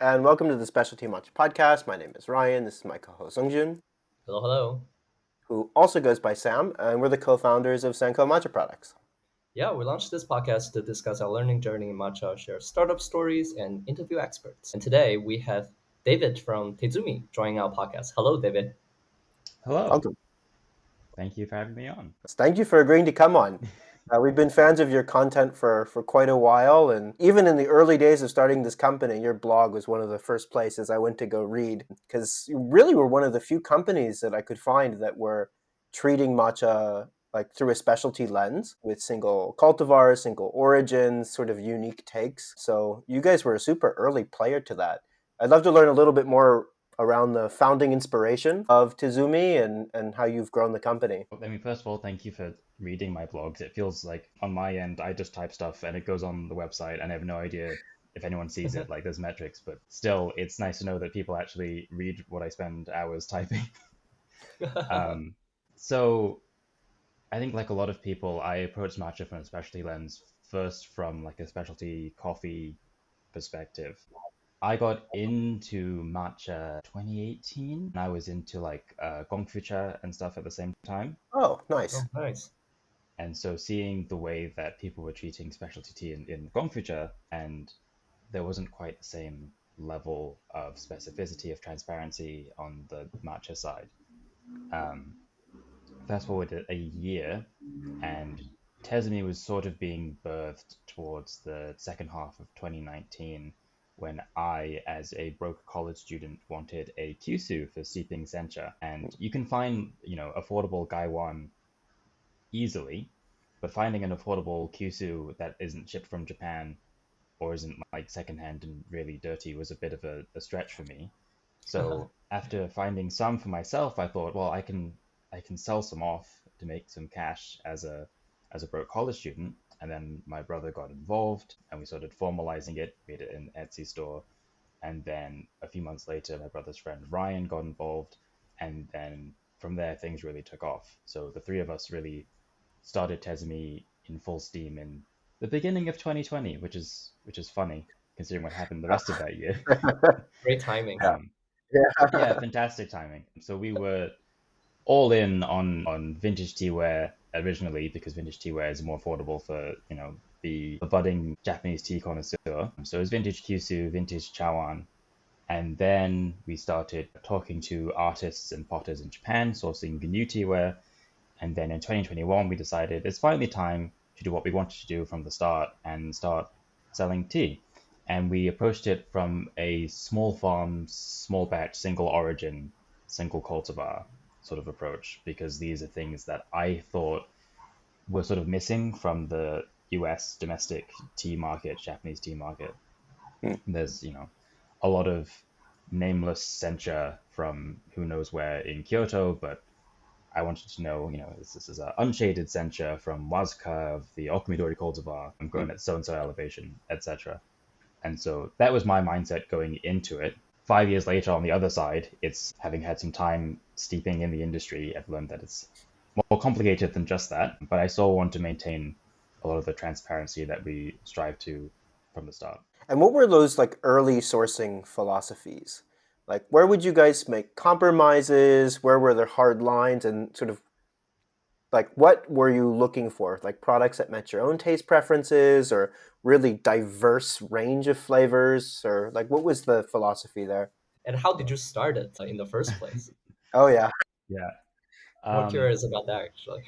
and welcome to the Specialty Matcha Podcast. My name is Ryan. This is my co-host Zongjun, Hello, hello. who also goes by Sam, and we're the co-founders of Senko Matcha Products. Yeah, we launched this podcast to discuss our learning journey in matcha, share startup stories, and interview experts. And today we have David from Tezumi joining our podcast. Hello, David. Hello. Welcome. Thank you for having me on. Thank you for agreeing to come on. We've been fans of your content for quite a while, and even in the early days of starting this company, your blog was one of the first places I went to go read, because you really were one of the few companies that I could find that were treating matcha like through a specialty lens with single cultivars, single origins, sort of unique takes. So you guys were a super early player to that. I'd love to learn a little bit more around the founding inspiration of Tezumi and how you've grown the company. I mean, first of all, thank you for reading my blogs. It feels like on my end, I just type stuff and it goes on the website and I have no idea if anyone sees it, like there's metrics, but still it's nice to know that people actually read what I spend hours typing. So I think like a lot of people, I approach matcha from a specialty lens, first from like a specialty coffee perspective. I got into matcha 2018. I was into like gongfucha and stuff at the same time. Oh, nice. Oh, nice. And so seeing the way that people were treating specialty tea in gongfucha, and there wasn't quite the same level of specificity, of transparency on the matcha side. Fast forward a year, and Tezumi was sort of being birthed towards the second half of 2019, when I, as a broke college student, wanted a kyusu for steeping sencha. And you can find, affordable gaiwan easily, but finding an affordable kyusu that isn't shipped from Japan or isn't like secondhand and really dirty was a bit of a stretch for me. So after finding some for myself, I thought, well, I can sell some off to make some cash as a broke college student. And then my brother got involved and we started formalizing it, made it an Etsy store. And then a few months later, my brother's friend Ryan got involved. And then from there, things really took off. So the three of us really started Tezumi in full steam in the beginning of 2020, which is funny considering what happened the rest of that year. Great timing. Yeah, fantastic timing. So we were all in on vintage teaware originally, because vintage teaware is more affordable for the budding Japanese tea connoisseur. So it was vintage kyusu, vintage chawan, and then we started talking to artists and potters in Japan, sourcing new teaware. And then in 2021, we decided it's finally time to do what we wanted to do from the start and start selling tea. And we approached it from a small farm, small batch, single origin, single cultivar sort of approach, because these are things that I thought were sort of missing from the US domestic tea market, Japanese tea market. There's, a lot of nameless sencha from who knows where in Kyoto, but I wanted to know, this is an unshaded sencha from Wazuka of the Okumidori cultivar. I'm grown at so-and-so elevation, etc. And so that was my mindset going into it. 5 years later, on the other side, it's having had some time steeping in the industry, I've learned that it's more complicated than just that. But I still want to maintain a lot of the transparency that we strive to from the start. And what were those like early sourcing philosophies? Like, where would you guys make compromises? Where were there hard lines? And sort of like, what were you looking for? Like products that met your own taste preferences, or really diverse range of flavors? Or like, what was the philosophy there? And how did you start it in the first place? Oh, yeah. Yeah. I'm curious about that, actually.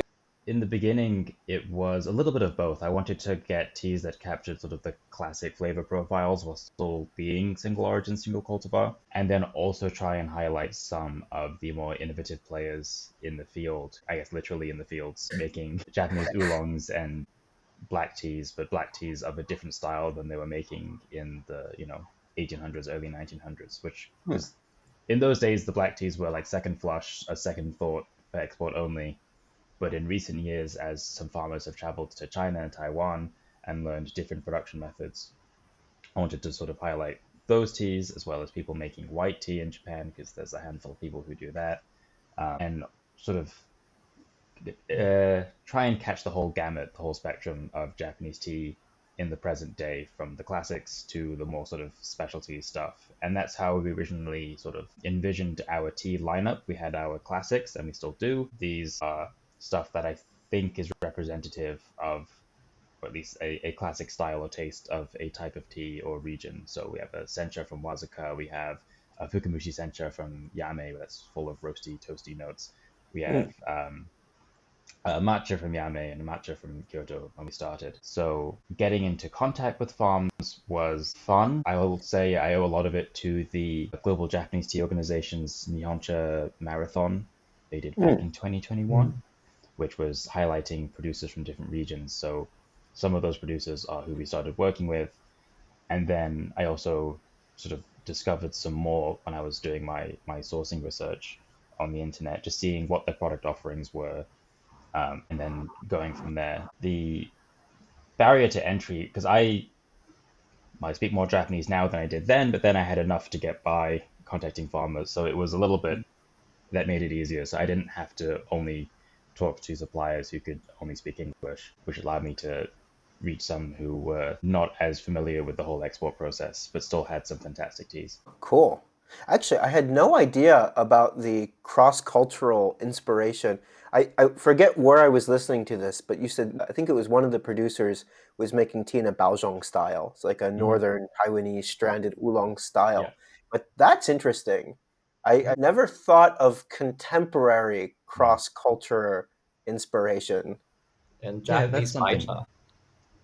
In the beginning, it was a little bit of both. I wanted to get teas that captured sort of the classic flavor profiles while still being single origin, single cultivar, and then also try and highlight some of the more innovative players in the field, I guess literally in the fields, making Japanese oolongs and black teas, but black teas of a different style than they were making in the, 1800s, early 1900s, which was, in those days, the black teas were like second flush, a second thought for export only. But in recent years, as some farmers have traveled to China and Taiwan and learned different production methods, I wanted to sort of highlight those teas, as well as people making white tea in Japan, because there's a handful of people who do that, and sort of try and catch the whole gamut, the whole spectrum of Japanese tea in the present day, from the classics to the more sort of specialty stuff. And that's how we originally sort of envisioned our tea lineup. We had our classics, and we still do. These are stuff that I think is representative of, or at least a classic style or taste of a type of tea or region. So we have a sencha from Wazuka, we have a Fukumushi sencha from Yame, that's full of roasty, toasty notes. We have a matcha from Yame and a matcha from Kyoto when we started. So getting into contact with farms was fun. I will say I owe a lot of it to the Global Japanese Tea Organization's Nihoncha Marathon they did back in 2021, which was highlighting producers from different regions. So some of those producers are who we started working with. And then I also sort of discovered some more when I was doing my sourcing research on the internet, just seeing what their product offerings were. And then going from there. The barrier to entry, because I speak more Japanese now than I did then, but then I had enough to get by contacting farmers. So it was a little bit that made it easier. So I didn't have to only talk to suppliers who could only speak English, which allowed me to reach some who were not as familiar with the whole export process, but still had some fantastic teas. Cool. Actually, I had no idea about the cross-cultural inspiration. I forget where I was listening to this, but you said, I think it was one of the producers was making tea in a baozhong style. It's like a northern Taiwanese stranded oolong style. Yeah. But that's interesting. I never thought of contemporary cross-culture inspiration. And Japanese matcha.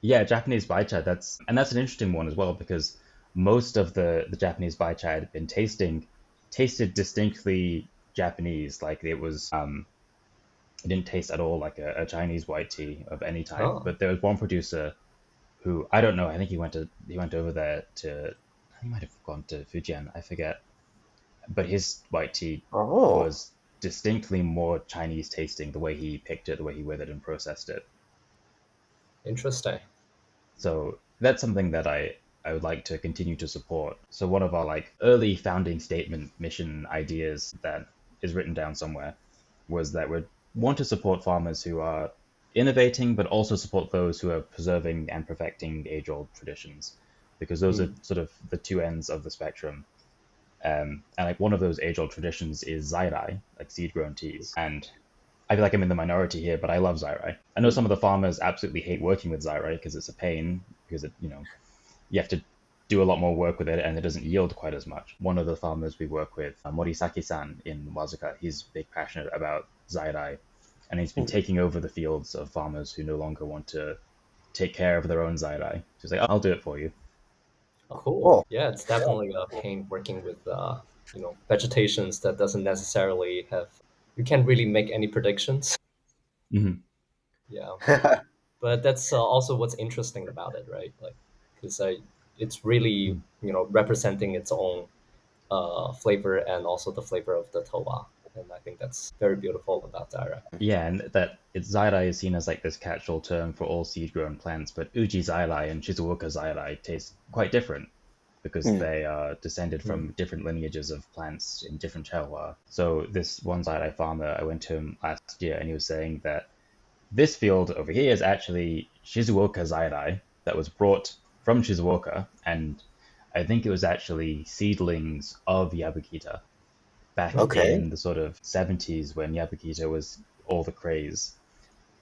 Yeah, Japanese baicha. That's an interesting one as well, because most of the Japanese baicha I had been tasted distinctly Japanese. Like it was, it didn't taste at all like a Chinese white tea of any type. Oh. But there was one producer who, I don't know, I think he went over there to, he might have gone to Fujian, I forget. But his white tea was distinctly more Chinese tasting, the way he picked it, the way he withered and processed it. Interesting. So that's something that I would like to continue to support. So one of our like early founding statement mission ideas that is written down somewhere was that we want to support farmers who are innovating, but also support those who are preserving and perfecting age-old traditions, because those are sort of the two ends of the spectrum. And like one of those age-old traditions is zairai, like seed-grown teas. And I feel like I'm in the minority here, but I love zairai. I know some of the farmers absolutely hate working with zairai because it's a pain, because it, you have to do a lot more work with it and it doesn't yield quite as much. One of the farmers we work with, Morisaki-san in Wazuka, he's big passionate about zairai, and he's been taking over the fields of farmers who no longer want to take care of their own zairai. He's like, I'll do it for you. Cool. Yeah, it's definitely a pain working with vegetations that doesn't necessarily have. You can't really make any predictions. Mm-hmm. Yeah, but that's also what's interesting about it, right? Like, because it's really representing its own flavor and also the flavor of the towa, and I think that's very beautiful about zairai. Yeah, and that zairai is seen as like this catch-all term for all seed-grown plants, but uji zairai and Shizuoka zairai taste quite different because they are descended from different lineages of plants in different terroir. So this one zairai farmer, I went to him last year, and he was saying that this field over here is actually Shizuoka zairai that was brought from Shizuoka, and I think it was actually seedlings of Yabukita back in the sort of 70s when Yabukita was all the craze.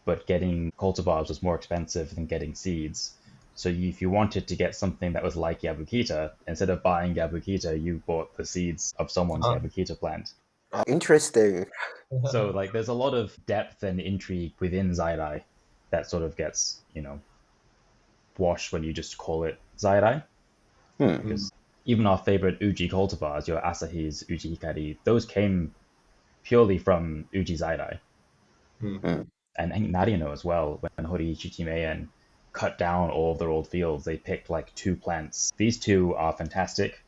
But getting cultivars was more expensive than getting seeds. So if you wanted to get something that was like Yabukita, instead of buying Yabukita, you bought the seeds of someone's Yabukita plant. Interesting. So like there's a lot of depth and intrigue within zairai that sort of gets, washed when you just call it zairai. Because even our favorite Uji cultivars, your Asahi's, Uji Hikari, those came purely from Uji zairai. And I think Narino as well, when Horiichi Kimeien cut down all of their old fields, they picked like 2 plants. These 2 are fantastic.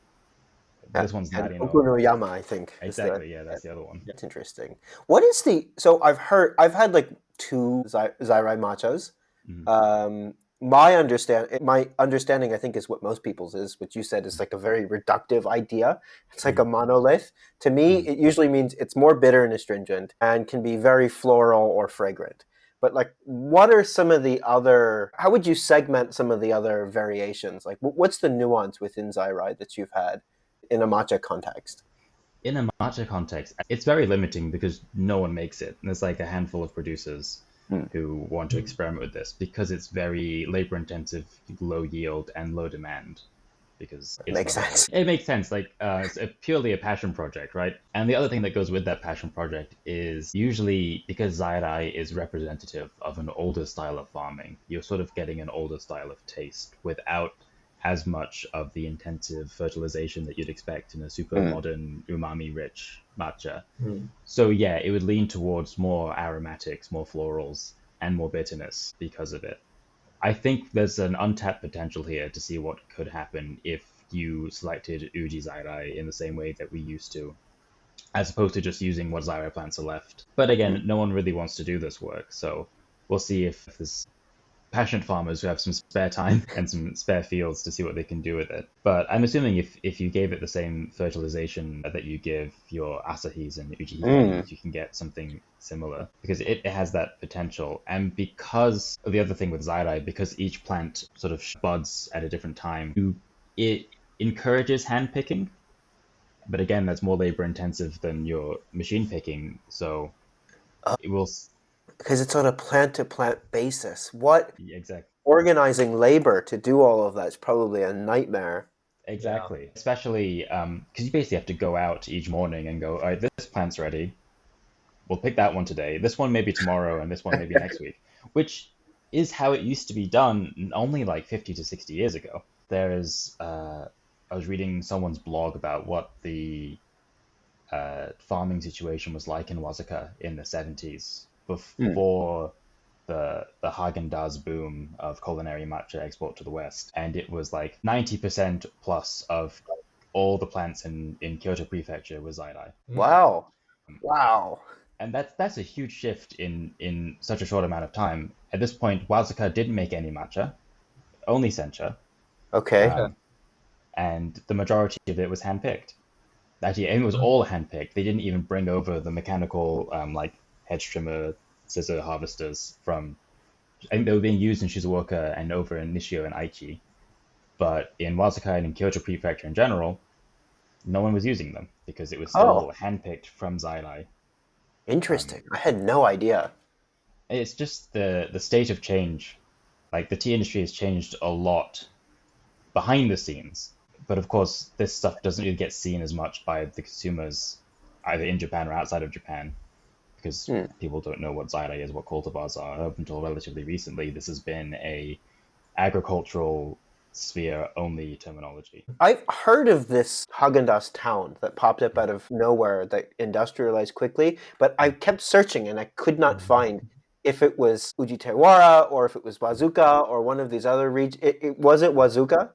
This one's Narino. Okunoyama, I think. Exactly, that's the other one. That's interesting. What is so I've had like 2 zairai matchas. My understanding, I think, is what most people's is, which you said is like a very reductive idea. It's like a monolith. To me, it usually means it's more bitter and astringent and can be very floral or fragrant. But like, what are some of the other? How would you segment some of the other variations? Like, what's the nuance within zairai that you've had in a matcha context? In a matcha context, it's very limiting because no one makes it. And there's like a handful of producers who want to experiment with this because it's very labor intensive, low yield, and low demand. Because Makes sense. It makes sense. Like it's purely a passion project, right? And the other thing that goes with that passion project is usually because zairai is representative of an older style of farming, you're sort of getting an older style of taste without as much of the intensive fertilization that you'd expect in a super modern umami rich matcha. So yeah, it would lean towards more aromatics, more florals, and more bitterness because of it. I think there's an untapped potential here to see what could happen if you selected Uji Zairai in the same way that we used to, as opposed to just using what Zairai plants are left. But again, no one really wants to do this work, so we'll see if there's passionate farmers who have some spare time and some spare fields to see what they can do with it. But I'm assuming if you gave it the same fertilization that you give your Asahis and Uji Hikis, you can get something similar because it has that potential. And because of the other thing with Zairai, because each plant sort of buds at a different time, it encourages hand picking. But again, that's more labor intensive than your machine picking. So it will... Because it's on a plant-to-plant basis. What exactly organizing labor to do all of that is probably a nightmare. Exactly, yeah. Especially because you basically have to go out each morning and go, all right, this plant's ready. We'll pick that one today. This one maybe tomorrow, and this one maybe next week, which is how it used to be done only like 50 to 60 years ago. There's, I was reading someone's blog about what the farming situation was like in Wazuka in the 70s. Before the Haagen-Dazs boom of culinary matcha export to the West. And it was like 90% plus of all the plants in Kyoto Prefecture was zairai. Wow. And that's a huge shift in such a short amount of time. At this point, Wazuka didn't make any matcha, only sencha. Okay. And the majority of it was handpicked. Actually, it was all handpicked. They didn't even bring over the mechanical like hedge trimmer, scissor harvesters from... I think they were being used in Shizuoka and over in Nishio and Aichi. But in Wazuka and in Kyoto Prefecture in general, no one was using them because it was still handpicked from zairai. Interesting. I had no idea. It's just the state of change. Like, the tea industry has changed a lot behind the scenes. But of course, this stuff doesn't really get seen as much by the consumers, either in Japan or outside of Japan, because people don't know what zairai is, what cultivars are. Up until relatively recently, this has been a agricultural sphere only terminology. I've heard of this Haagen-Dazs town that popped up out of nowhere that industrialized quickly, but I kept searching and I could not find if it was Ujitewara or if it was Wazuka or one of these other regions. Was it Wazuka?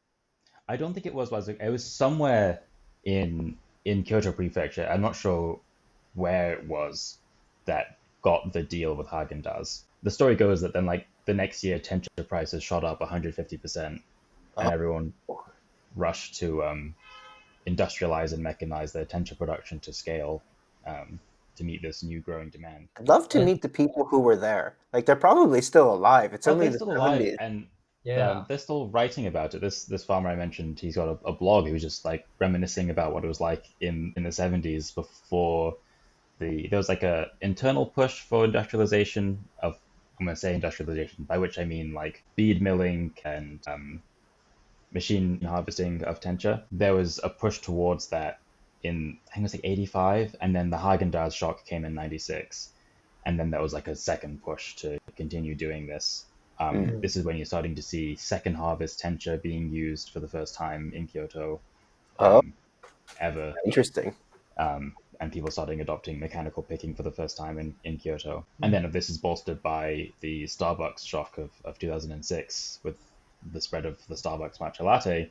I don't think it was Wazuka. It was somewhere in Kyoto Prefecture. I'm not sure where it was that got the deal with Haagen-Dazs. The story goes that then, like, the next year, tencha prices shot up 150%, and everyone rushed to industrialize and mechanize their tencha production to scale to meet this new growing demand. I'd love to meet the people who were there. Like, they're probably still alive. It's only they're the still 70s. alive, and they're still writing about it. This farmer I mentioned, he's got a blog who's just like reminiscing about what it was like in the 70s before there was like a internal push for industrialization of, I'm going to say industrialization, by which I mean like bead milling and machine harvesting of tencha. There was a push towards that in, I think it was like 85, and then the Haagen-Dazs shock came in 96. And then there was like a second push to continue doing this. This is when you're starting to see second harvest tencha being used for the first time in Kyoto ever. Interesting. And people starting adopting mechanical picking for the first time in Kyoto. And then this is bolstered by the Starbucks shock of 2006 with the spread of the Starbucks matcha latte.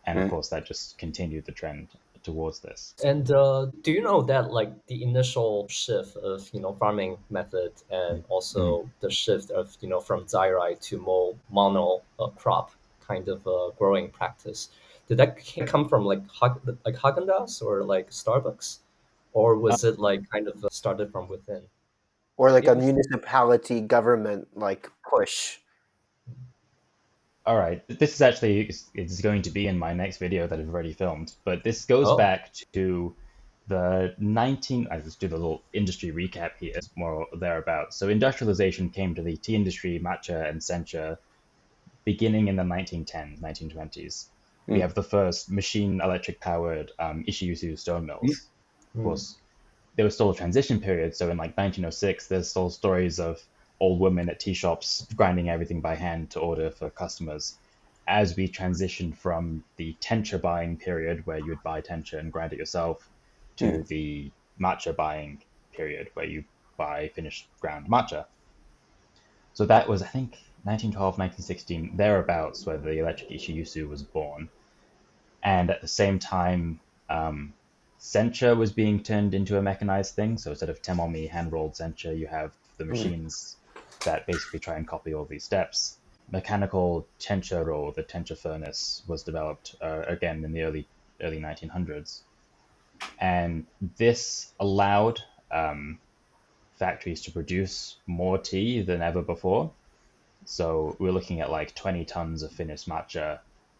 And of course, that just continued the trend towards this. And do you know that like the initial shift of farming method and also the shift of from zairai to more mono crop kind of growing practice, did that come from like Haagen-Dazs or like Starbucks, or was it like kind of started from within? or like Yeah. a municipality government like push? All right, this is actually it's going to be in my next video that I've already filmed, but this goes Oh, back to the 19. I just do the little industry recap here, it's more or thereabouts. So industrialization came to the tea industry, matcha and sencha, beginning in the 1910s, 1920s. We have the first machine electric powered Ishiyu stone mills. Of course, there was still a transition period. So in like 1906, there's still stories of old women at tea shops grinding everything by hand to order for customers. As we transitioned from the tencha buying period, where you would buy tencha and grind it yourself, to the matcha buying period, where you buy finished ground matcha. So that was, I think, 1912, 1916, thereabouts, where the electric Ishiyusu was born. And at the same time, sencha was being turned into a mechanized thing. So instead of temomi, hand-rolled sencha, you have the machines that basically try and copy all these steps. Mechanical tencha-ro, the tencha furnace, was developed again in the early 1900s. And this allowed factories to produce more tea than ever before. So we're looking at like 20 tons of finished matcha.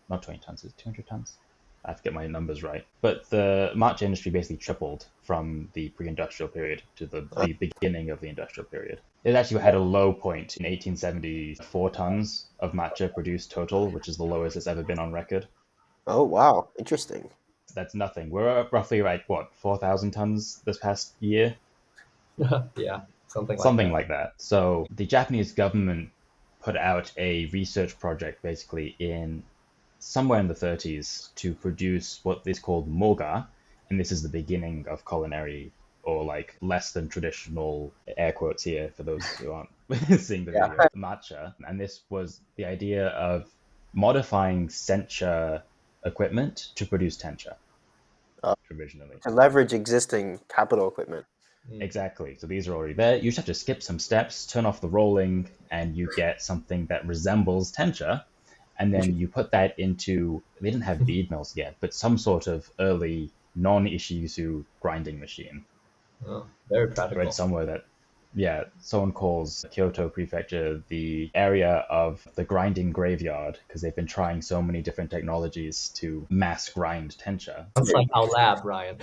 Not 20 tons, it's 200 tons. I have to get my numbers right. But the matcha industry basically tripled from the pre-industrial period to the beginning of the industrial period. It actually had a low point in 1870, 4 tons of matcha produced total, which is the lowest it's ever been on record. Oh, wow. Interesting. That's nothing. We're up roughly like, what, 4,000 tons this past year? yeah, Something like that. So the Japanese government put out a research project basically in somewhere in the 30s to produce what is called moga, and this is the beginning of culinary, or like less than traditional, air quotes here for those who aren't seeing the video, matcha. And this was the idea of modifying sencha equipment to produce tencha originally. To leverage existing capital equipment. Exactly. So these are already there. You just have to skip some steps, turn off the rolling, and you get something that resembles tencha. And then you put that into, they didn't have bead mills yet, but some sort of early non-Ishiyusu grinding machine. Oh, very practical. I read somewhere that, someone calls Kyoto Prefecture the area of the grinding graveyard because they've been trying so many different technologies to mass grind tencha. Sounds like our lab, Ryan.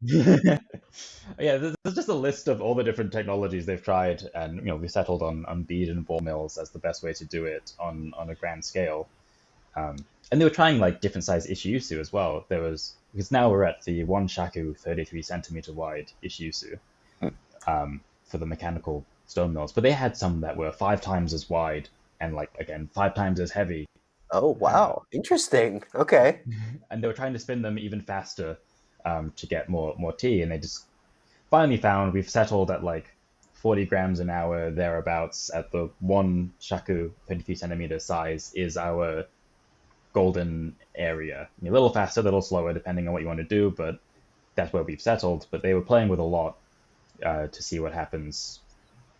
Yeah, there's just a list of all the different technologies they've tried, and we settled on bead and ball mills as the best way to do it on a grand scale. And they were trying like different size Ishiyusu as well. Because now we're at the 1 shaku 33 centimeter wide Ishiyusu for the mechanical stone mills, but they had some that were 5 times as wide and like again 5 times as heavy. Oh, wow. Interesting. Okay. And they were trying to spin them even faster to get more tea, and they just finally found we've settled at like 40 grams an hour thereabouts at the 1 shaku 33 centimeter size is our golden area. A little faster, a little slower depending on what you want to do, but that's where we've settled. But they were playing with a lot to see what happens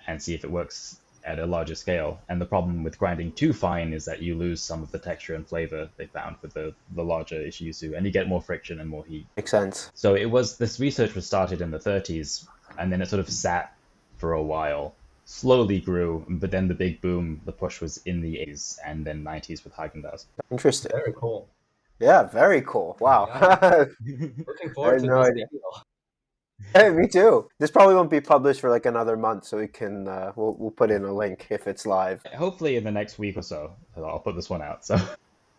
and see if it works at a larger scale. And the problem with grinding too fine is that you lose some of the texture and flavor they found with the larger Ishiyusu, and you get more friction and more heat. Makes sense. So this research was started in the 30s, and then it sort of sat for a while, slowly grew, but then the big boom, the push was in the 80s and then 90s with Haagen-Dazs. Interesting. Very cool. Yeah, very cool. Wow. Yeah. Looking forward to this video. Hey, me too. This probably won't be published for like another month, so we can we'll put in a link if it's live. Hopefully in the next week or so, I'll put this one out. So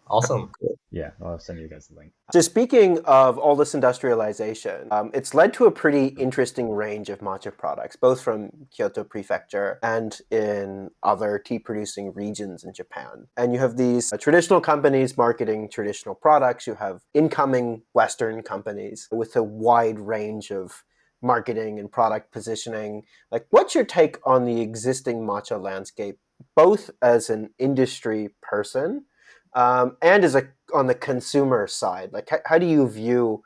Awesome. yeah, I'll send you guys the link. So speaking of all this industrialization, it's led to a pretty interesting range of matcha products, both from Kyoto Prefecture and in other tea-producing regions in Japan. And you have these traditional companies marketing traditional products. You have incoming Western companies with a wide range of marketing and product positioning. Like, what's your take on the existing matcha landscape, both as an industry person and as on the consumer side? Like, how do you view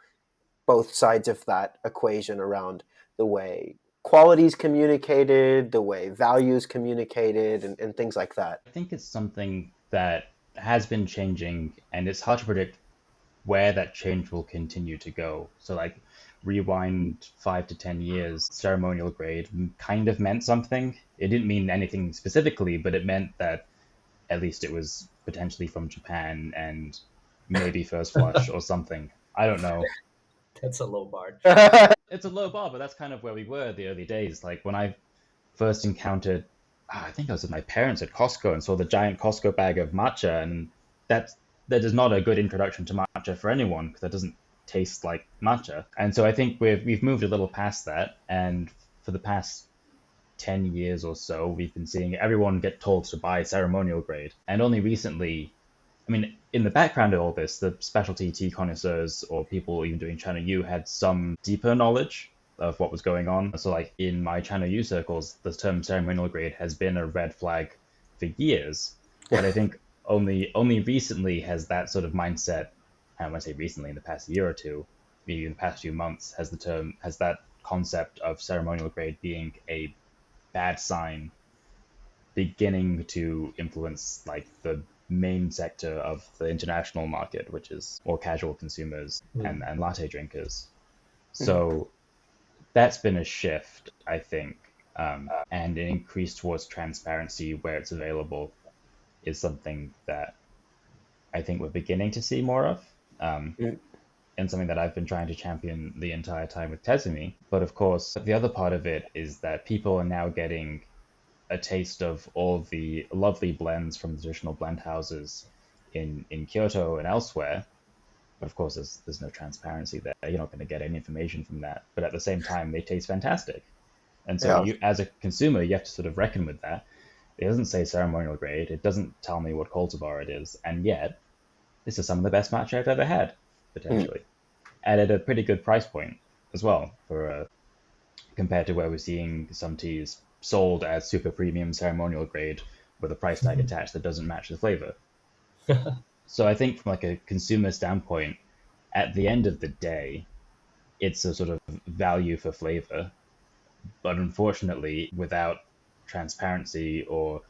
both sides of that equation around the way quality is communicated, the way value is communicated, and things like that? I think it's something that has been changing, and it's hard to predict where that change will continue to go. So like rewind 5 to 10 years, ceremonial grade kind of meant something. It didn't mean anything specifically, but it meant that at least it was potentially from Japan and maybe first flush or something. I don't know. That's a low bar. It's a low bar, but that's kind of where we were the early days. Like when I first encountered, I think I was with my parents at Costco and saw the giant Costco bag of matcha, and that is not a good introduction to matcha for anyone because that doesn't taste like matcha. And so I think we've moved a little past that, and for the past 10 years or so, we've been seeing everyone get told to buy ceremonial grade. And only recently, I mean, in the background of all this, the specialty tea connoisseurs or people even doing China U had some deeper knowledge of what was going on. So like in my China U circles, the term ceremonial grade has been a red flag for years. But I think only recently has that sort of mindset, and when I say recently, in the past year or two, maybe in the past few months, has that concept of ceremonial grade being a bad sign beginning to influence like the main sector of the international market, which is more casual consumers and latte drinkers. So that's been a shift, I think, and an increase towards transparency where it's available is something that I think we're beginning to see more of, and something that I've been trying to champion the entire time with Tezumi. But of course, the other part of it is that people are now getting a taste of all the lovely blends from the traditional blend houses in Kyoto and elsewhere. But of course, there's no transparency there. You're not going to get any information from that. But at the same time, they taste fantastic. And so you, as a consumer, you have to sort of reckon with that. It doesn't say ceremonial grade. It doesn't tell me what cultivar it is. And yet, this is some of the best matcha I've ever had, potentially. And at a pretty good price point as well, for compared to where we're seeing some teas sold as super premium ceremonial grade with a price tag attached that doesn't match the flavor. So I think from like a consumer standpoint, at the end of the day, it's a sort of value for flavor. But unfortunately, without transparency or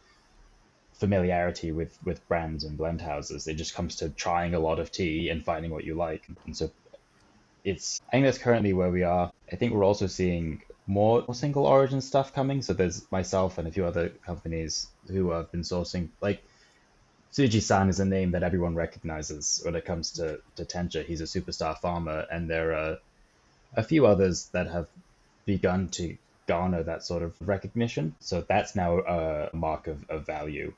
familiarity with brands and blend houses, it just comes to trying a lot of tea and finding what you like. And so I think that's currently where we are. I think we're also seeing more single origin stuff coming. So there's myself and a few other companies who have been sourcing, like Tsuji-san is a name that everyone recognizes when it comes to tencha. He's a superstar farmer, and there are a few others that have begun to garner that sort of recognition. So that's now a mark of value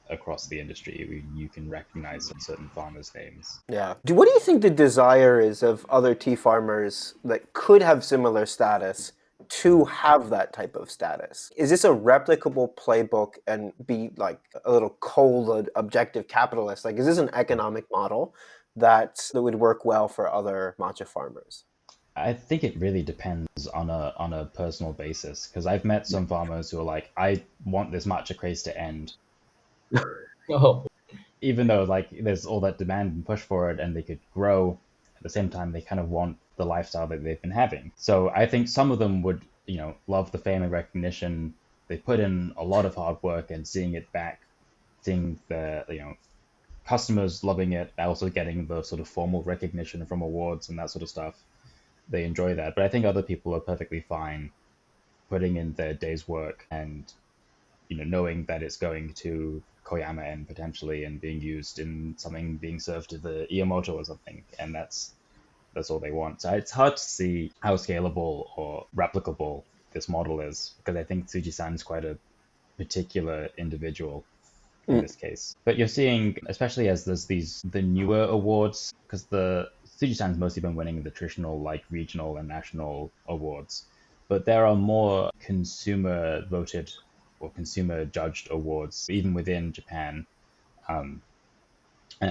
across the industry. You can recognize certain farmers' names. Yeah. What do you think the desire is of other tea farmers that could have similar status to have that type of status? Is this a replicable playbook and be like a little cold, objective capitalist? Like, is this an economic model that would work well for other matcha farmers? I think it really depends on a personal basis, because I've met some farmers who are like, I want this matcha craze to end. Even though like there's all that demand and push for it and they could grow, at the same time they kind of want the lifestyle that they've been having. So I think some of them would, love the fame and recognition. They put in a lot of hard work and seeing it back, seeing the customers loving it, also getting the sort of formal recognition from awards and that sort of stuff. They enjoy that. But I think other people are perfectly fine putting in their day's work and knowing that it's going to Koyama and potentially and being used in something being served to the Iamoto or something, and that's all they want. So it's hard to see how scalable or replicable this model is, because I think Tsuji-san is quite a particular individual in this case. But you're seeing, especially as there's the newer awards, because the Tsuji-san's mostly been winning the traditional like regional and national awards, but there are more consumer voted or consumer judged awards, even within Japan and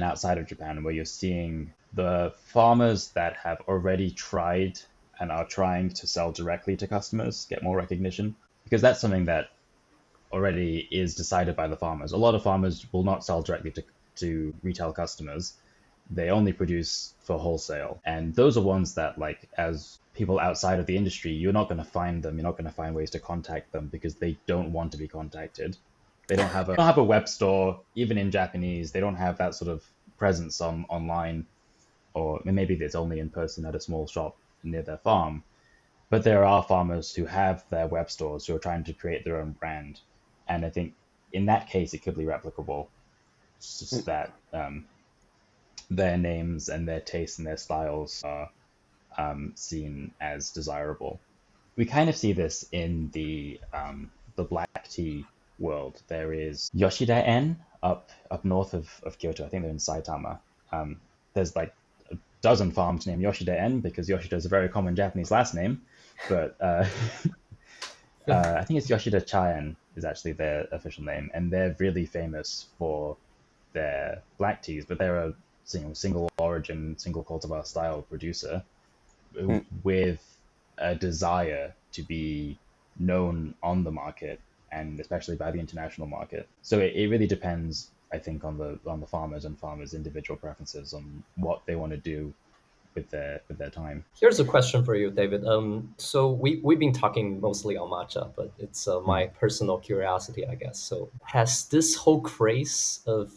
outside of Japan, where you're seeing the farmers that have already tried and are trying to sell directly to customers get more recognition, because that's something that already is decided by the farmers. A lot of farmers will not sell directly to retail customers. They only produce for wholesale. And those are ones that, like, as people outside of the industry, you're not going to find them. You're not going to find ways to contact them because they don't want to be contacted. They don't have a web store, even in Japanese. They don't have that sort of presence online. or maybe it's only in person at a small shop near their farm. But there are farmers who have their web stores who are trying to create their own brand. And I think in that case, it could be replicable. It's just that their names and their tastes and their styles are seen as desirable. We kind of see this in the black tea world. There is Yoshida En up north of Kyoto. I think they're in Saitama. There's like a dozen farms named Yoshida En because Yoshida is a very common Japanese last name. But I think it's Yoshida Chaen is actually their official name, and they're really famous for their black teas. But they're a single origin, single cultivar style producer with a desire to be known on the market, and especially by the international market. So it really depends, I think, on the farmers and farmers' individual preferences on what they want to do with their time. Here's a question for you, David. So we've been talking mostly on matcha, but it's my personal curiosity, I guess. So has this whole craze of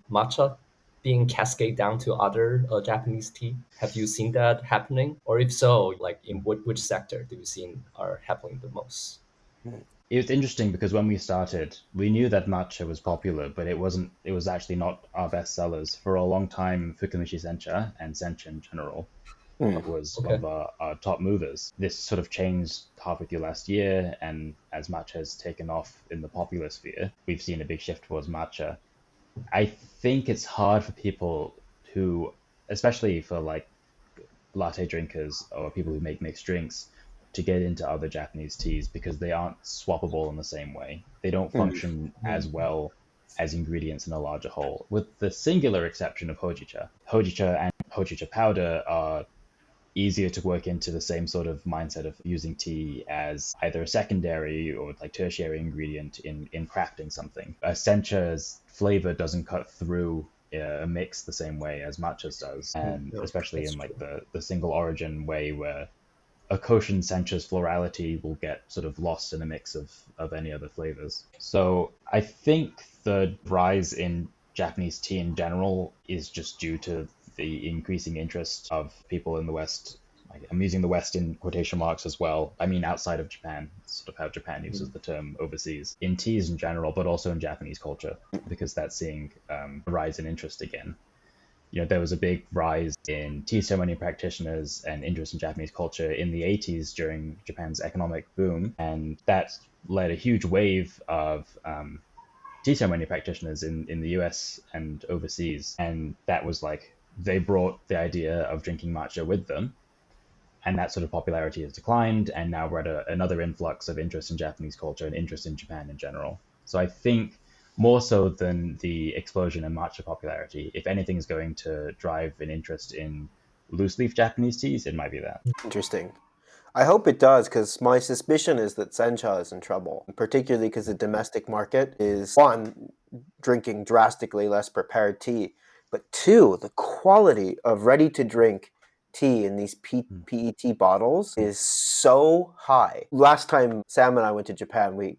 matcha being cascaded down to other Japanese tea? Have you seen that happening? Or if so, like in which sector do you see are happening the most? It's interesting because when we started, we knew that matcha was popular, but it was actually not our best sellers. For a long time, Fukumishi Sencha and Sencha in general was one of our top movers. This sort of changed halfway through last year, and as matcha has taken off in the popular sphere, we've seen a big shift towards matcha. I think it's hard for people who, especially for like latte drinkers or people who make mixed drinks, to get into other Japanese teas because they aren't swappable in the same way. They don't function as well as ingredients in a larger whole, with the singular exception of hojicha. Hojicha and hojicha powder are easier to work into the same sort of mindset of using tea as either a secondary or like tertiary ingredient in crafting something. Sencha's flavor doesn't cut through a mix the same way as matcha's does, and especially in like the single origin way where a Koshin Sencha's florality will get sort of lost in a mix of any other flavors. So I think the rise in Japanese tea in general is just due to the increasing interest of people in the West. I'm using the West in quotation marks as well. I mean, outside of Japan, sort of how Japan uses the term overseas, in teas in general, but also in Japanese culture, because that's seeing a rise in interest again. There was a big rise in tea ceremony practitioners and interest in Japanese culture in the 80s during Japan's economic boom. And that led a huge wave of tea ceremony practitioners in the US and overseas. And that was like, they brought the idea of drinking matcha with them. And that sort of popularity has declined. And now we're at another influx of interest in Japanese culture and interest in Japan in general. So I think more so than the explosion in matcha popularity, if anything is going to drive an interest in loose leaf Japanese teas, it might be that. Interesting. I hope it does, because my suspicion is that Sencha is in trouble, particularly because the domestic market is, one, drinking drastically less prepared tea, but two, the quality of ready-to-drink tea in these PET bottles is so high. Last time Sam and I went to Japan, we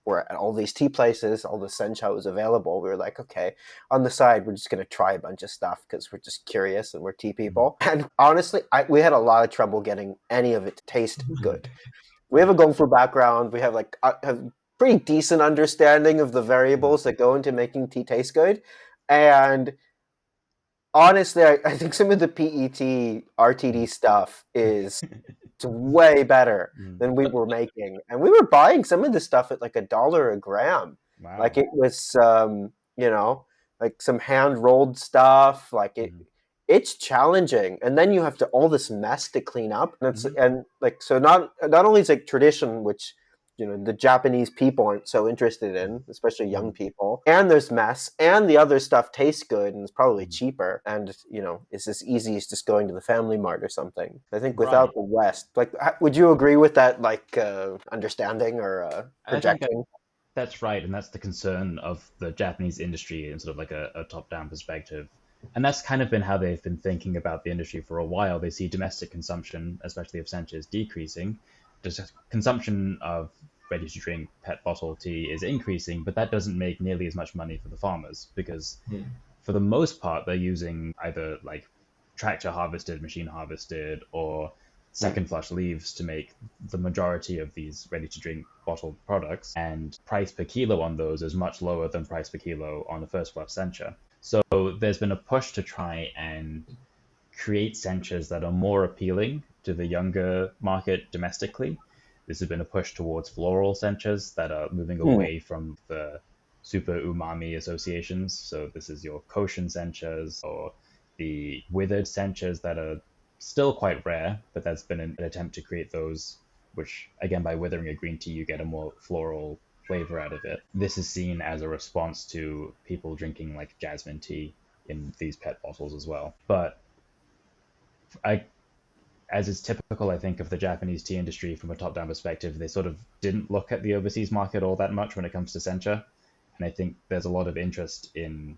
were at all these tea places, all the sencha was available. We were like, okay, on the side, we're just going to try a bunch of stuff because we're just curious and we're tea people. And honestly, we had a lot of trouble getting any of it to taste good. We have a Gongfu background. We have a pretty decent understanding of the variables that go into making tea taste good. And honestly, I think some of the PET RTD stuff is way better than we were making. And we were buying some of the stuff at like $1 a gram. Wow. Like it was, like some hand-rolled stuff. Like it's challenging. And then you have all this mess to clean up. And so not only is like tradition, which the Japanese people aren't so interested in, especially young people. And there's mess, and the other stuff tastes good and it's probably cheaper. And, it's as easy as just going to the Family Mart or something. I think without the West, would you agree with that, understanding or projecting? That's right. And that's the concern of the Japanese industry in sort of like a top-down perspective. And that's kind of been how they've been thinking about the industry for a while. They see domestic consumption, especially of senchas, decreasing. Just consumption of ready-to-drink PET bottle tea is increasing, but that doesn't make nearly as much money for the farmers because for the most part, they're using either like tractor harvested, machine harvested, or second flush leaves to make the majority of these ready-to-drink bottled products, and price per kilo on those is much lower than price per kilo on the first flush sencha. So there's been a push to try and create senchas that are more appealing to the younger market domestically. This has been a push towards floral senchas that are moving away from the super umami associations. So this is your koshin senchas or the withered senchas that are still quite rare, but that's been an attempt to create those, which again, by withering a green tea, you get a more floral flavor out of it. This is seen as a response to people drinking like jasmine tea in these PET bottles as well. But as is typical, I think, of the Japanese tea industry from a top-down perspective, they sort of didn't look at the overseas market all that much when it comes to sencha. And I think there's a lot of interest in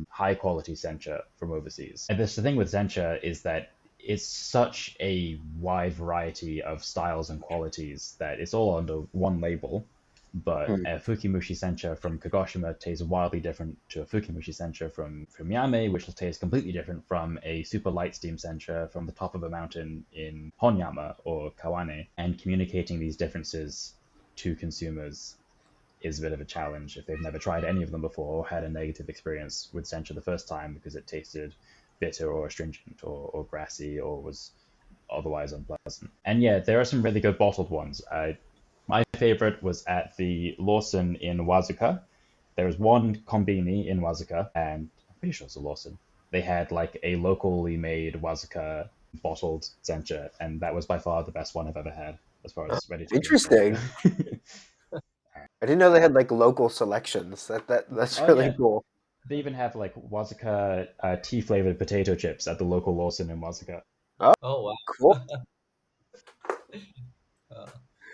high-quality sencha from overseas. And the thing with sencha is that it's such a wide variety of styles and qualities that it's all under one label. But a Fukimushi sencha from Kagoshima tastes wildly different to a Fukimushi sencha from Yame, which will taste completely different from a super light steam sencha from the top of a mountain in Honyama or Kawane. And communicating these differences to consumers is a bit of a challenge if they've never tried any of them before or had a negative experience with sencha the first time because it tasted bitter or astringent or grassy or was otherwise unpleasant. And yeah, there are some really good bottled ones. My favorite was at the Lawson in Wazuka. There was one Konbini in Wazuka, and I'm pretty sure it's a Lawson. They had like a locally made Wazuka bottled sencha, and that was by far the best one I've ever had as far as ready to Interesting. I didn't know they had like local selections. That's really cool. They even have like Wazuka tea flavored potato chips at the local Lawson in Wazuka. Oh wow, cool.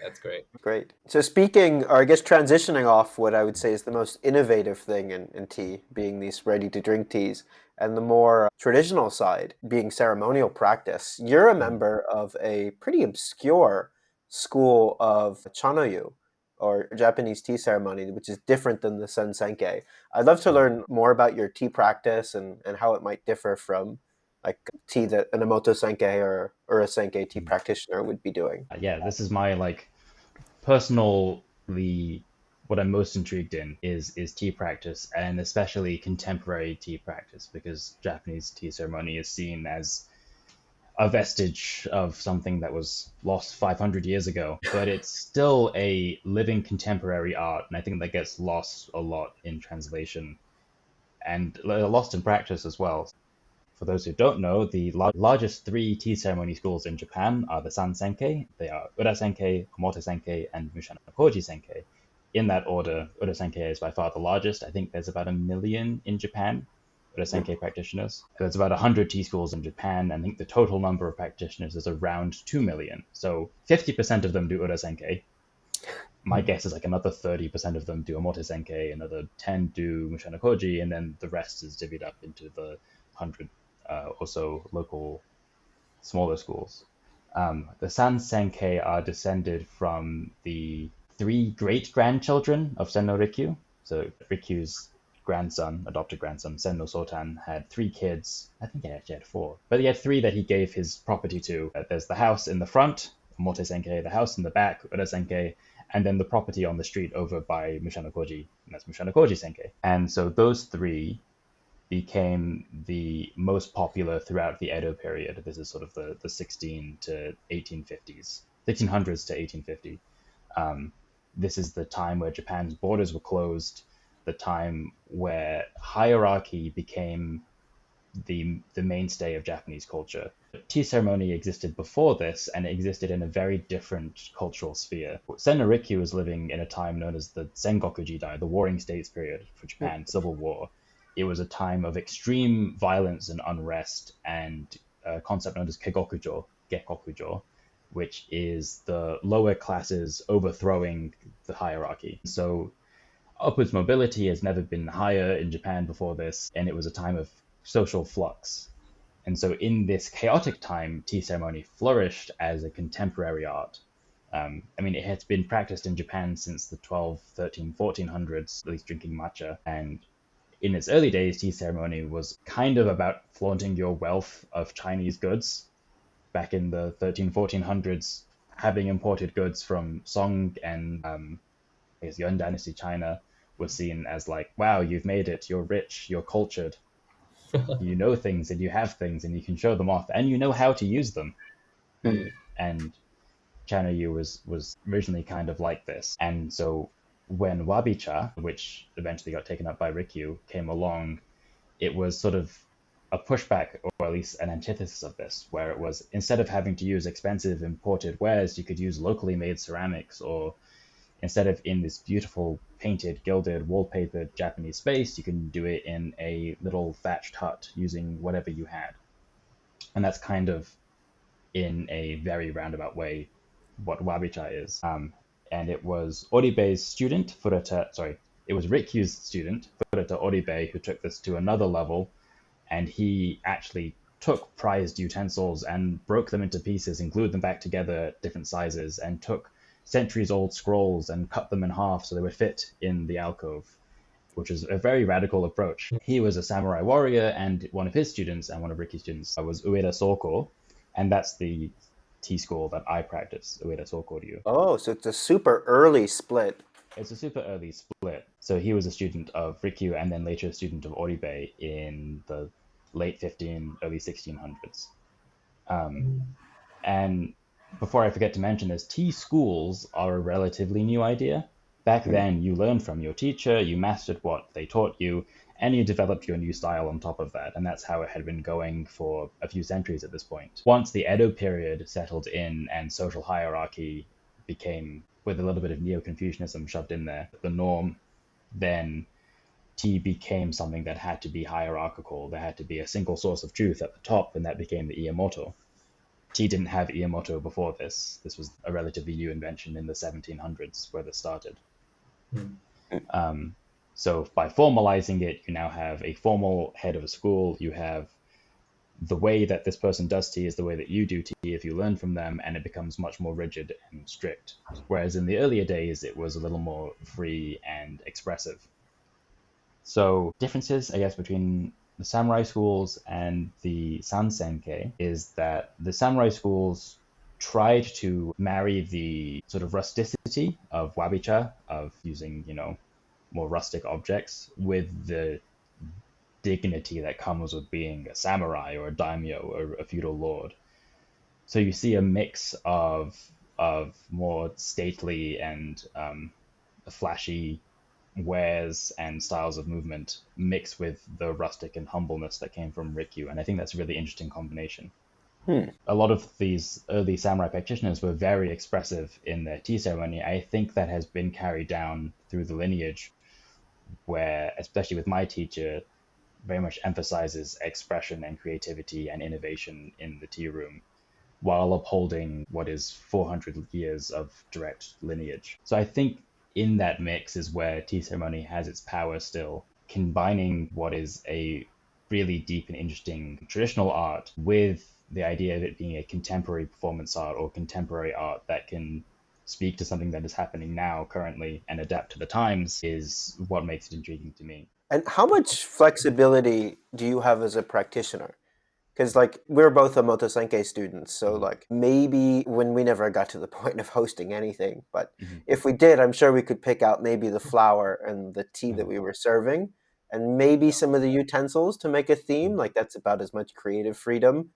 That's great. Great. So speaking, or I guess transitioning off what I would say is the most innovative thing in tea, being these ready-to-drink teas, and the more traditional side, being ceremonial practice, you're a member of a pretty obscure school of chanoyu, or Japanese tea ceremony, which is different than the sen-Senke. I'd love to learn more about your tea practice and how it might differ from like tea that an Emoto Senke or a Senke tea practitioner would be doing. Yeah, this is my like personally, what I'm most intrigued in is tea practice, and especially contemporary tea practice, because Japanese tea ceremony is seen as a vestige of something that was lost 500 years ago, but it's still a living contemporary art, and I think that gets lost a lot in translation and lost in practice as well. For those who don't know, the largest three tea ceremony schools in Japan are the sen-Senke. They are Ueda Senke, Omote Senke, and Mushanokoji Senke. In that order, Ueda Senke is by far the largest. I think there's about 1 million in Japan, Ueda Senke practitioners. There's about 100 tea schools in Japan, and I think the total number of practitioners is around 2 million. So 50% of them do Ueda Senke. My guess is like another 30% of them do Omote Senke, another 10 do Mushanokoji, and then the rest is divvied up into the 100 also local smaller schools. The sen-Senke are descended from the 3 great-grandchildren of Senno Rikyu. So Rikyu's grandson, adopted grandson, Senno Sotan, had 3 kids. I think he actually had 4. But he had 3 that he gave his property to. There's the house in the front, Omote Senke, the house in the back, Ueda Senke, and then the property on the street over by Mushanokoji, and that's Mushanokoji Senke. And so those 3 became the most popular throughout the Edo period. This is sort of the 16 to 1850s, 1600s to 1850. This is the time where Japan's borders were closed, the time where hierarchy became the mainstay of Japanese culture. Tea ceremony existed before this, and it existed in a very different cultural sphere. Senno Rikyu was living in a time known as the Sengoku Jidai, the Warring States period for Japan, Civil War. It was a time of extreme violence and unrest, and a concept known as kegokujo, gekkokujo, which is the lower classes overthrowing the hierarchy. So upwards mobility has never been higher in Japan before this, and it was a time of social flux. And so in this chaotic time, tea ceremony flourished as a contemporary art. It has been practiced in Japan since the 12, 13, 1400s, at least drinking matcha, and in its early days, tea ceremony was kind of about flaunting your wealth of Chinese goods. Back in the 1400s, having imported goods from Song and I guess Yuan Dynasty China was seen as like, wow, you've made it, you're rich, you're cultured, you know things and you have things and you can show them off and you know how to use them. And China-yu was originally kind of like this. And so when wabi-cha, which eventually got taken up by Rikyu, came along, it was sort of a pushback, or at least an antithesis of this, where it was, instead of having to use expensive imported wares, you could use locally made ceramics, or instead of in this beautiful painted, gilded, wallpapered Japanese space, you can do it in a little thatched hut using whatever you had. And that's kind of, in a very roundabout way, what wabi-cha is. And it was Oribei's student, it was Rikyu's student, Fureta Oribei, who took this to another level, and he actually took prized utensils and broke them into pieces and glued them back together at different sizes, and took centuries-old scrolls and cut them in half so they would fit in the alcove, which is a very radical approach. He was a samurai warrior, and one of his students and one of Rikyu's students was Ueda Sōko, and that's the tea school that I practice, Ueda Sōko-ryū. Oh, so it's a super early split. It's a super early split. So he was a student of Rikyu and then later a student of Oribei in the late early 1600s. And before I forget to mention this, tea schools are a relatively new idea. Back then, you learned from your teacher, you mastered what they taught you, and you developed your new style on top of that. And that's how it had been going for a few centuries at this point. Once the Edo period settled in and social hierarchy became, with a little bit of Neo-Confucianism shoved in there, the norm, then tea became something that had to be hierarchical. There had to be a single source of truth at the top, and that became the Iamoto. Tea didn't have Iamoto before this. This was a relatively new invention in the 1700s where this started. So by formalizing it, you now have a formal head of a school. You have the way that this person does tea is the way that you do tea if you learn from them, and it becomes much more rigid and strict. Whereas in the earlier days, it was a little more free and expressive. So differences, I guess, between the samurai schools and the sen-Senke is that the samurai schools tried to marry the sort of rusticity of wabi-cha, of using, more rustic objects, with the dignity that comes with being a samurai or a daimyo or a feudal lord. So you see a mix of more stately and flashy wares and styles of movement mixed with the rustic and humbleness that came from Rikyu, and I think that's a really interesting combination. A lot of these early samurai practitioners were very expressive in their tea ceremony. I think that has been carried down through the lineage, where, especially with my teacher, very much emphasizes expression and creativity and innovation in the tea room, while upholding what is 400 years of direct lineage. So I think in that mix is where tea ceremony has its power still, combining what is a really deep and interesting traditional art with the idea of it being a contemporary performance art or contemporary art that can speak to something that is happening now, currently, and adapt to the times is what makes it intriguing to me. And how much flexibility do you have as a practitioner? Because we're both Amoto Senke students, so maybe when we never got to the point of hosting anything, but if we did, I'm sure we could pick out maybe the flower and the tea that we were serving, and maybe some of the utensils to make a theme. That's about as much creative freedom,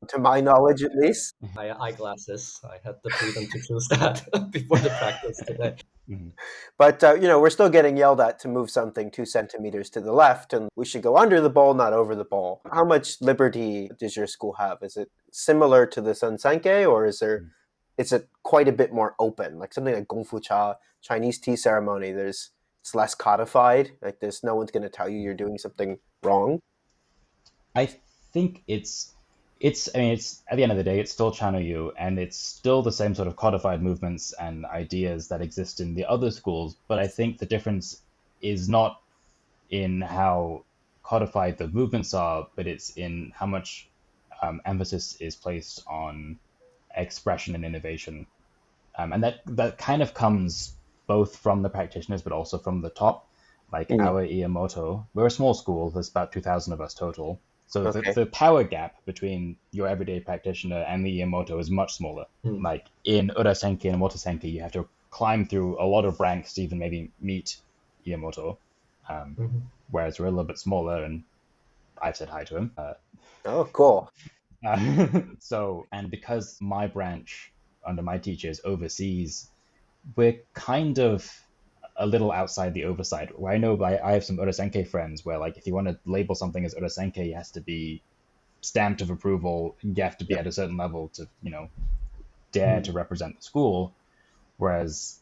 to my knowledge at least. My eyeglasses, I had the freedom to choose that before the practice today. But, we're still getting yelled at to move something 2 centimeters to the left, and we should go under the bowl, not over the bowl. How much liberty does your school have? Is it similar to the sen-Senke, or is it quite a bit more open? Like something like Gong Fu Cha, Chinese tea ceremony, it's less codified. There's no one's going to tell you you're doing something wrong. I think it's at the end of the day, it's still Chano-yu, and it's still the same sort of codified movements and ideas that exist in the other schools. But I think the difference is not in how codified the movements are, but it's in how much emphasis is placed on expression and innovation. And that kind of comes both from the practitioners, but also from the top. Like our Iamoto, we're a small school. There's about 2,000 of us total. So Okay. the power gap between your everyday practitioner and the Iamoto is much smaller. Like in Ueda Senke and Moto Senke, you have to climb through a lot of ranks to even maybe meet Iamoto. Whereas we're a little bit smaller, and I've said hi to him. Oh, cool. So, and because my branch under my teacher is overseas, we're kind of a little outside the oversight. Where I know I have some Urasenke friends where, like, if you want to label something as Urasenke, it has to be stamped of approval. You have to be at a certain level to, dare to represent the school. Whereas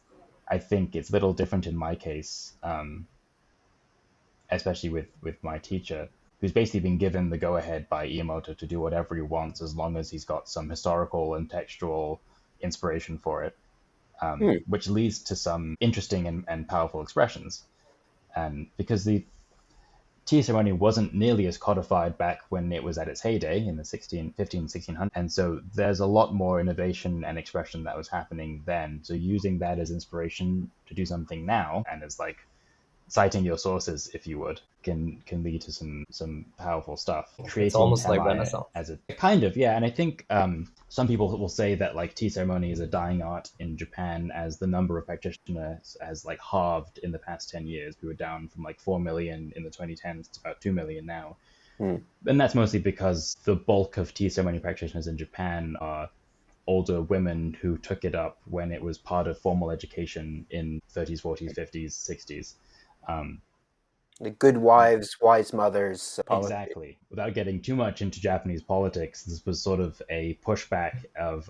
I think it's a little different in my case, especially with my teacher, who's basically been given the go-ahead by Iamoto to do whatever he wants as long as he's got some historical and textual inspiration for it. Which leads to some interesting and powerful expressions. And because the tea ceremony wasn't nearly as codified back when it was at its heyday in the 1600s, and so there's a lot more innovation and expression that was happening then. So using that as inspiration to do something now, and as like citing your sources, if you would, can lead to some powerful stuff. Creating it's almost like Tamai Renaissance. as a kind of, yeah. And I think some people will say that like tea ceremony is a dying art in Japan, as the number of practitioners has like halved in the past 10 years. We were down from like 4 million in the 2010s to about 2 million now. And that's mostly because the bulk of tea ceremony practitioners in Japan are older women who took it up when it was part of formal education in 30s, 40s, 50s, 60s. The good wives, wise mothers policy. Exactly. Without getting too much into Japanese politics, this was sort of a pushback of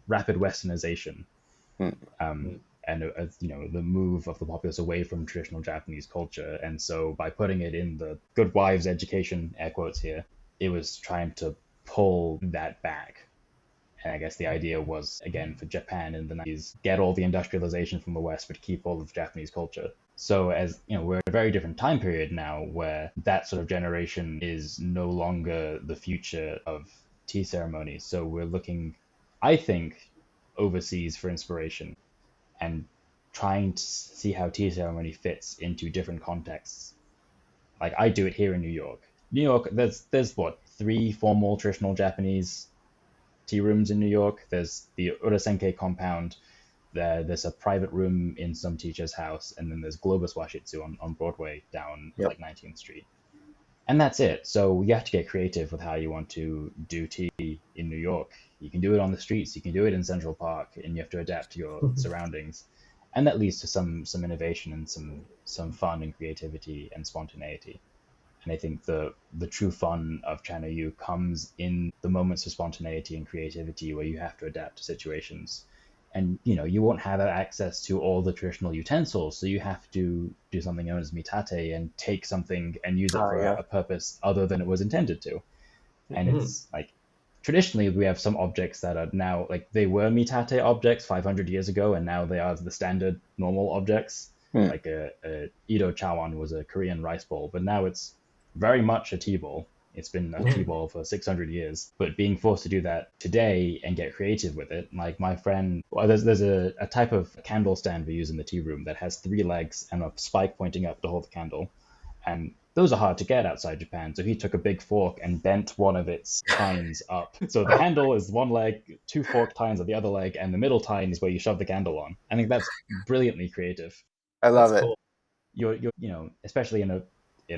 rapid westernization, and the move of the populace away from traditional Japanese culture. And so by putting it in the good wives education, air quotes here, it was trying to pull that back. And I guess the idea was, again, for Japan in the 90s, get all the industrialization from the West, but keep all of the Japanese culture. So as we're in a very different time period now where that sort of generation is no longer the future of tea ceremony. So we're looking, I think, overseas for inspiration and trying to see how tea ceremony fits into different contexts. Like I do it here in New York. New York, there's what, 3 formal traditional Japanese tea rooms in New York. There's the Urasenke compound. There's a private room in some teacher's house, and then there's Globus Washitsu on Broadway down like 19th Street. And that's it. So you have to get creative with how you want to do tea in New York. You can do it on the streets, you can do it in Central Park, and you have to adapt to your surroundings. And that leads to some innovation and some fun and creativity and spontaneity. And I think the true fun of Chano-yu comes in the moments of spontaneity and creativity where you have to adapt to situations. And, you won't have access to all the traditional utensils, so you have to do something known as mitate and take something and use it for a purpose other than it was intended to. And it's like, traditionally, we have some objects that are now, like, they were mitate objects 500 years ago, and now they are the standard normal objects. Like a Edo chawan was a Korean rice bowl, but now it's very much a tea bowl. It's been a tea bowl for 600 years, but being forced to do that today and get creative with it, like my friend, there's a type of candle stand we use in the tea room that has 3 legs and a spike pointing up to hold the candle, and those are hard to get outside Japan. So he took a big fork and bent one of its tines up. So the handle is 1 leg, 2 fork tines on the other leg, and the middle tine is where you shove the candle on. I think that's brilliantly creative. I love it. Cool. You're especially in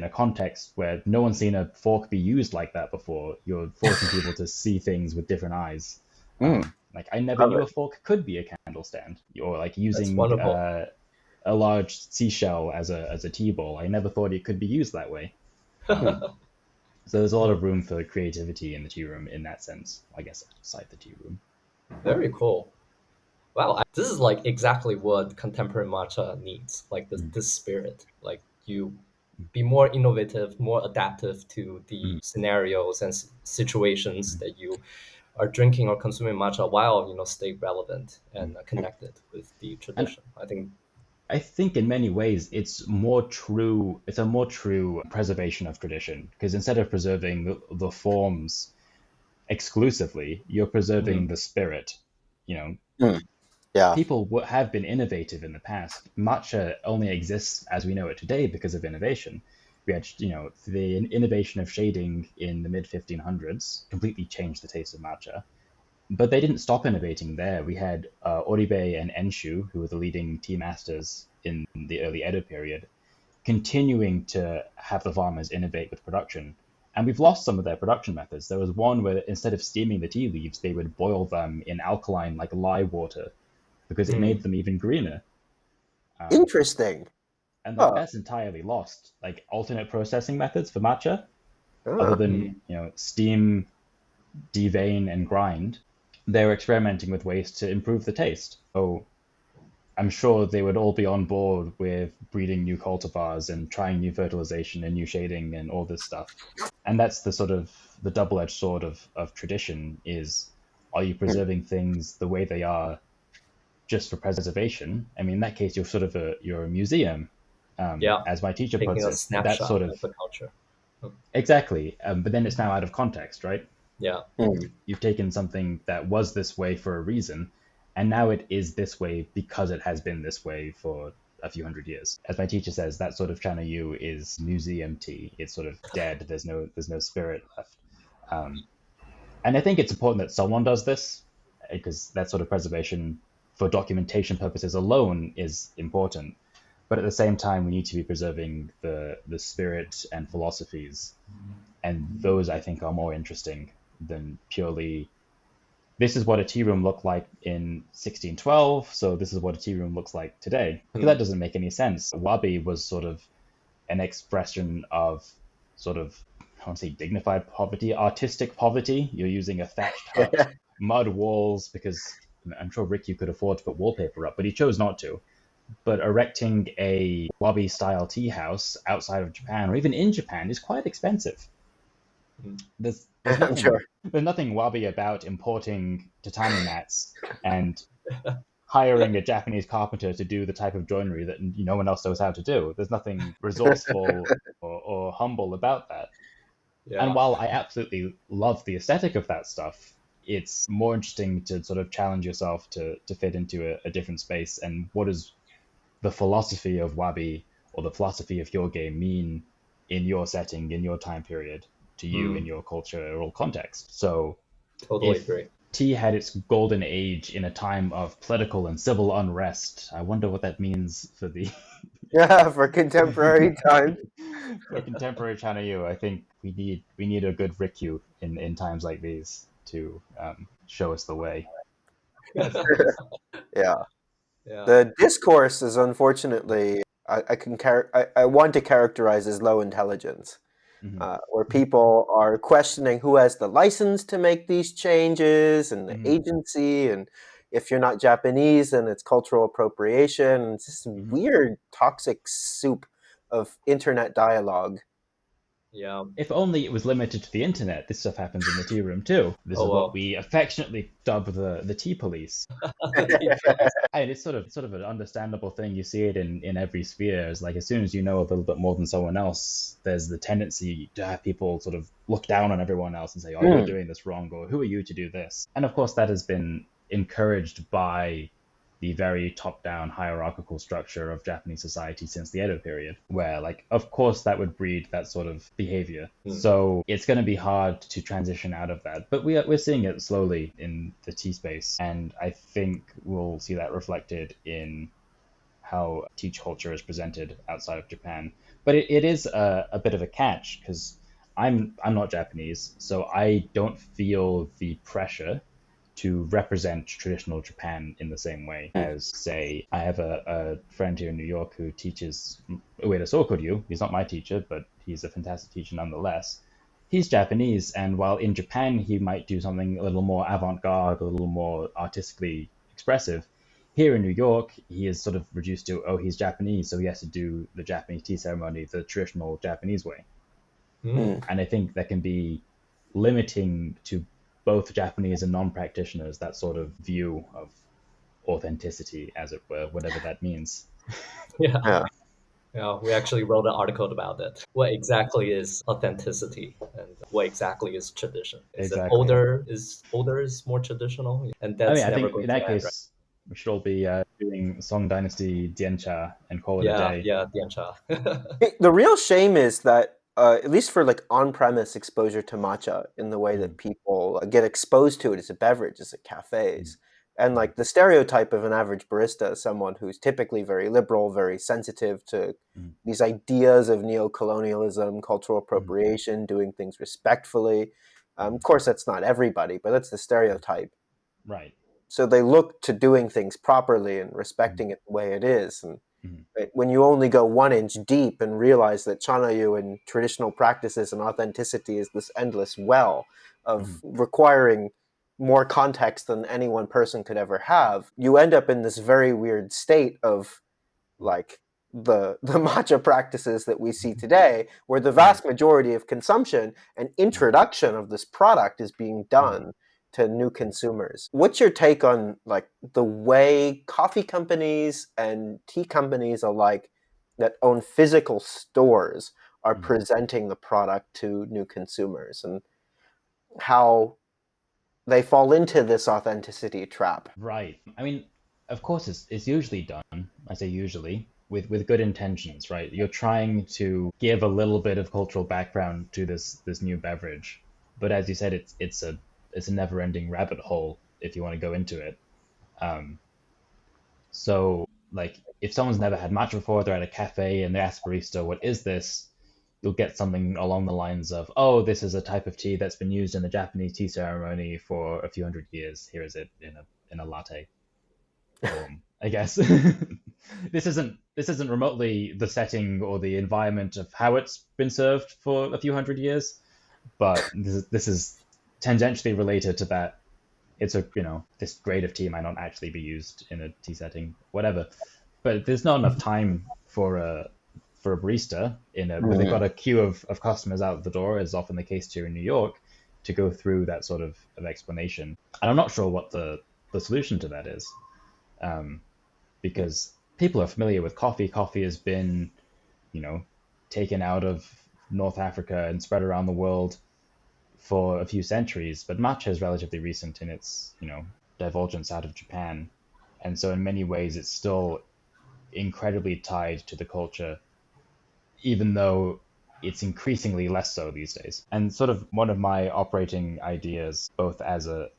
a context where no one's seen a fork be used like that before, you're forcing people to see things with different eyes. Like I never knew a fork could be a candle stand, or like using a large seashell as a tea bowl. I never thought it could be used that way. So there's a lot of room for creativity in the tea room in that sense, I guess, outside the tea room. Very cool. Wow, this is like exactly what contemporary matcha needs, like this spirit. Like you be more innovative, more adaptive to the scenarios and situations that you are drinking or consuming matcha, while stay relevant and connected with the tradition. I think in many ways it's a more true preservation of tradition, because instead of preserving the forms exclusively, you're preserving the spirit. Yeah. People have been innovative in the past. Matcha only exists as we know it today because of innovation. We had, the innovation of shading in the mid 1500s completely changed the taste of matcha. But they didn't stop innovating there. We had Oribe and Enshu, who were the leading tea masters in the early Edo period, continuing to have the farmers innovate with production. And we've lost some of their production methods. There was one where instead of steaming the tea leaves, they would boil them in alkaline, like lye water, because it made them even greener. Interesting. And Huh. that's entirely lost. Like alternate processing methods for matcha, Oh. other than steam, devein, and grind, they were experimenting with ways to improve the taste. So I'm sure they would all be on board with breeding new cultivars and trying new fertilization and new shading and all this stuff. And that's the sort of the double-edged sword of tradition is, are you preserving things the way they are just for preservation? I mean, in that case, you're a museum, as my teacher Taking puts a it. snapshot That's sort of the culture. exactly. But then it's now out of context, right? Yeah. You've taken something that was this way for a reason, and now it is this way because it has been this way for a few hundred years. As my teacher says, that sort of Chana-yu is museum tea. It's sort of dead. There's no spirit left. And I think it's important that someone does this, because that sort of preservation for documentation purposes alone is important. But at the same time, we need to be preserving the spirit and philosophies. And those, I think, are more interesting than purely, this is what a tea room looked like in 1612, so this is what a tea room looks like today. Because that doesn't make any sense. Wabi was sort of an expression of sort of, I want to say dignified poverty, artistic poverty. You're using a thatched hut, mud walls, because I'm sure Ricky could afford to put wallpaper up, but he chose not to. But erecting a Wabi-style tea house outside of Japan, or even in Japan, is quite expensive. There's nothing wabi about importing tatami mats and hiring a Japanese carpenter to do the type of joinery that no one else knows how to do. There's nothing resourceful or humble about that. Yeah. And while I absolutely love the aesthetic of that stuff, it's more interesting to sort of challenge yourself to fit into a different space. And what does the philosophy of wabi or the philosophy of Hyoge mean in your setting, in your time period, to you in your cultural context? So totally agree. Tea had its golden age in a time of political and civil unrest. I wonder what that means for the for contemporary time. For contemporary China-yu, I think we need a good Rikyu in times like these to show us the way. Yeah. The discourse is unfortunately I want to characterize as low intelligence. Where people are questioning who has the license to make these changes and the agency, and if you're not Japanese, then it's cultural appropriation. It's just weird, toxic soup of internet dialogue. Yeah. If only it was limited to the internet. This stuff happens in the tea room too. This is what we affectionately dub the tea police. And it's sort of an understandable thing. You see it in every sphere. It's like as soon as you know a little bit more than someone else, there's the tendency to have people sort of look down on everyone else and say, "Oh, you're doing this wrong," or "Who are you to do this?" And of course, that has been encouraged by the very top-down hierarchical structure of Japanese society since the Edo period, where, like, of course that would breed that sort of behavior. So it's going to be hard to transition out of that. But we're seeing it slowly in the tea space, and I think we'll see that reflected in how tea culture is presented outside of Japan. But it is a bit of a catch, because I'm not Japanese, so I don't feel the pressure to represent traditional Japan in the same way as, say, I have a friend here in New York who teaches Ueda Sōko-ryū. He's not my teacher, but he's a fantastic teacher nonetheless. He's Japanese, and while in Japan he might do something a little more avant-garde, a little more artistically expressive, here in New York he is sort of reduced to, he's Japanese, so he has to do the Japanese tea ceremony the traditional Japanese way. And I think that can be limiting to both Japanese and non-practitioners, that sort of view of authenticity, as it were, whatever that means. Yeah, we actually wrote an article about that. What exactly is authenticity, and what exactly is tradition? Is it older is more traditional? And that's I think in that case, We should all be doing Song Dynasty Diancha and call it a day. Yeah, diancha. The real shame is that, at least for like on-premise exposure to matcha, in the way that people get exposed to it as a beverage, as at cafes, and like the stereotype of an average barista is someone who's typically very liberal, very sensitive to these ideas of neo-colonialism, cultural appropriation, doing things respectfully. Of course, that's not everybody, but that's the stereotype. Right. So they look to doing things properly and respecting it the way it is. And when you only go 1 inch deep and realize that Chanayu and traditional practices and authenticity is this endless well of requiring more context than any one person could ever have, you end up in this very weird state of like the matcha practices that we see today, where the vast majority of consumption and introduction of this product is being done to new consumers. What's your take on like the way coffee companies and tea companies alike that own physical stores are presenting the product to new consumers, and how they fall into this authenticity trap? Right. I mean, of course, it's usually done, I say usually, with good intentions, right? You're trying to give a little bit of cultural background to this new beverage. But as you said, it's a never-ending rabbit hole if you want to go into it. So, like, if someone's never had matcha before, they're at a cafe and they ask barista, "What is this?" You'll get something along the lines of, "Oh, this is a type of tea that's been used in the Japanese tea ceremony for a few hundred years. Here is it in a latte form, I guess." This isn't remotely the setting or the environment of how it's been served for a few hundred years, but this is tangentially related to that. It's this grade of tea might not actually be used in a tea setting, whatever. But there's not enough time for a barista when they've got a queue of customers out the door, as often the case here in New York, to go through that sort of explanation. And I'm not sure what the solution to that is, because people are familiar with coffee. Coffee has been, taken out of North Africa and spread around the world for a few centuries, but matcha is relatively recent in its, divulgence out of Japan. And so in many ways, it's still incredibly tied to the culture, even though it's increasingly less so these days. And sort of one of my operating ideas, both as a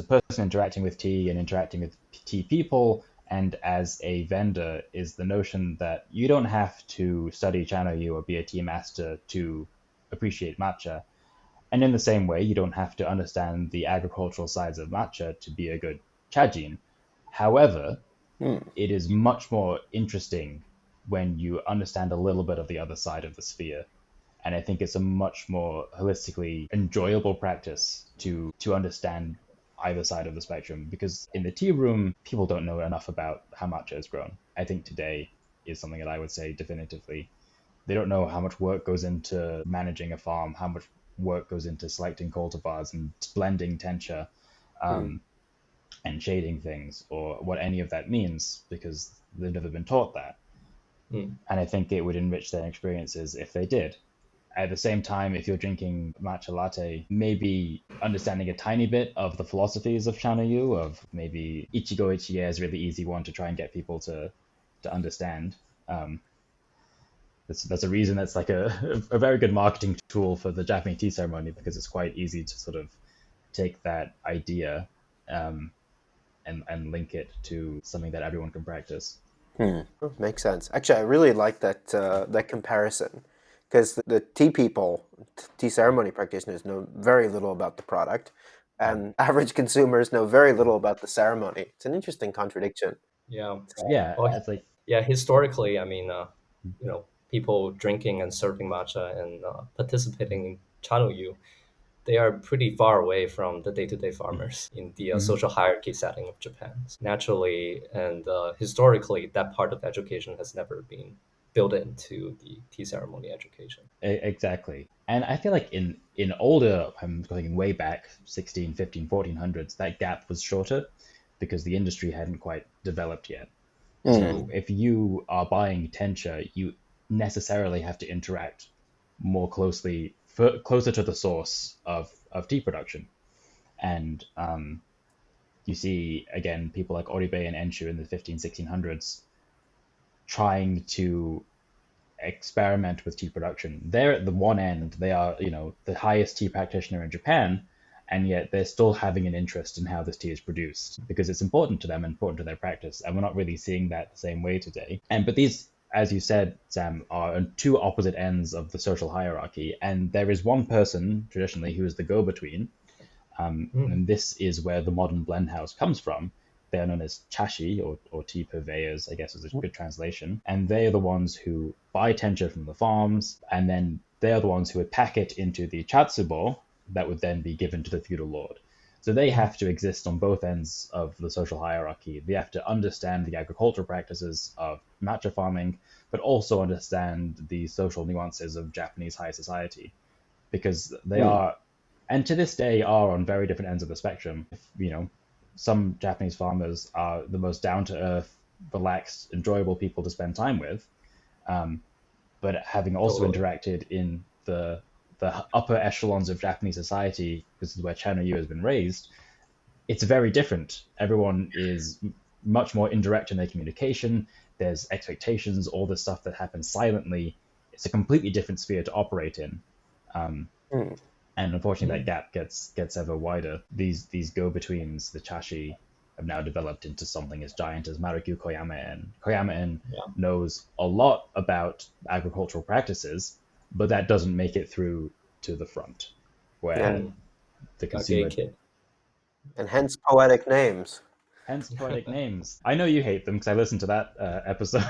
person interacting with tea and interacting with tea people, and as a vendor, is the notion that you don't have to study Chanoyu or be a tea master to appreciate matcha. And in the same way, you don't have to understand the agricultural sides of matcha to be a good chajin. However, it is much more interesting when you understand a little bit of the other side of the sphere. And I think it's a much more holistically enjoyable practice to understand either side of the spectrum, because in the tea room, people don't know enough about how matcha is grown. I think today is something that I would say definitively. They don't know how much work goes into managing a farm, how much work goes into selecting cultivars and blending tencha and shading things, or what any of that means, because they've never been taught that. And I think it would enrich their experiences if they did. At the same time, if you're drinking matcha latte, maybe understanding a tiny bit of the philosophies of Chanoyu, of maybe Ichigo Ichie is a really easy one to try and get people to understand. That's a reason that's like a very good marketing tool for the Japanese tea ceremony, because it's quite easy to sort of take that idea and link it to something that everyone can practice. Makes sense. Actually, I really like that comparison, because the tea people, tea ceremony practitioners, know very little about the product, and average consumers know very little about the ceremony. It's an interesting contradiction. Yeah. It's like, historically, I mean, people drinking and serving matcha and participating in Chanoyu, they are pretty far away from the day-to-day farmers in the social hierarchy setting of Japan. Naturally and historically, that part of education has never been built into the tea ceremony education. Exactly. And I feel like in older, I'm going way back, 16, 15, 1400s, that gap was shorter because the industry hadn't quite developed yet. So if you are buying tencha, you necessarily have to interact more closer to the source of tea production. And you see, again, people like Oribe and Enshu in the 1600s trying to experiment with tea production. They're at the one end, they are, the highest tea practitioner in Japan, and yet they're still having an interest in how this tea is produced because it's important to them, important to their practice, and we're not really seeing that the same way today. But these, as you said, Sam, are on two opposite ends of the social hierarchy, and there is one person traditionally who is the go-between, and this is where the modern blend house comes from. They are known as chashi, or tea purveyors, I guess is a good translation. And they are the ones who buy tencha from the farms, and then they are the ones who would pack it into the chatsubo that would then be given to the feudal lord. So they have to exist on both ends of the social hierarchy. They have to understand the agricultural practices of matcha farming, but also understand the social nuances of Japanese high society, because they are, and to this day, are on very different ends of the spectrum. Some Japanese farmers are the most down-to-earth, relaxed, enjoyable people to spend time with, but having also interacted in the upper echelons of Japanese society, this is where Chanoyu has been raised, it's very different. Everyone is much more indirect in their communication. There's expectations, all this stuff that happens silently. It's a completely different sphere to operate in. And unfortunately, that gap gets ever wider. These go-betweens, the chashi, have now developed into something as giant as Marikyu Koyama-en. Koyama-en knows a lot about agricultural practices, but that doesn't make it through to the front, where the consumer... And hence poetic names. Hence poetic names. I know you hate them because I listened to that episode.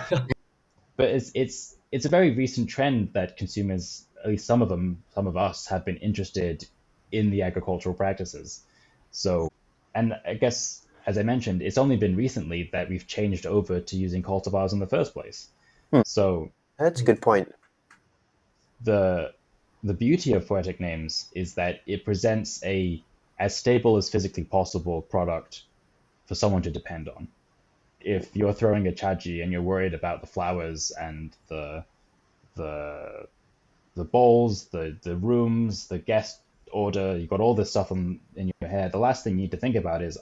But it's a very recent trend that consumers, at least some of us, have been interested in the agricultural practices. So, and I guess, as I mentioned, it's only been recently that we've changed over to using cultivars in the first place. So that's a good point. The beauty of poetic names is that it presents a as stable as physically possible product for someone to depend on. If you're throwing a chaji and you're worried about the flowers and the bowls, the rooms, the guest order, you've got all this stuff in your head, the last thing you need to think about is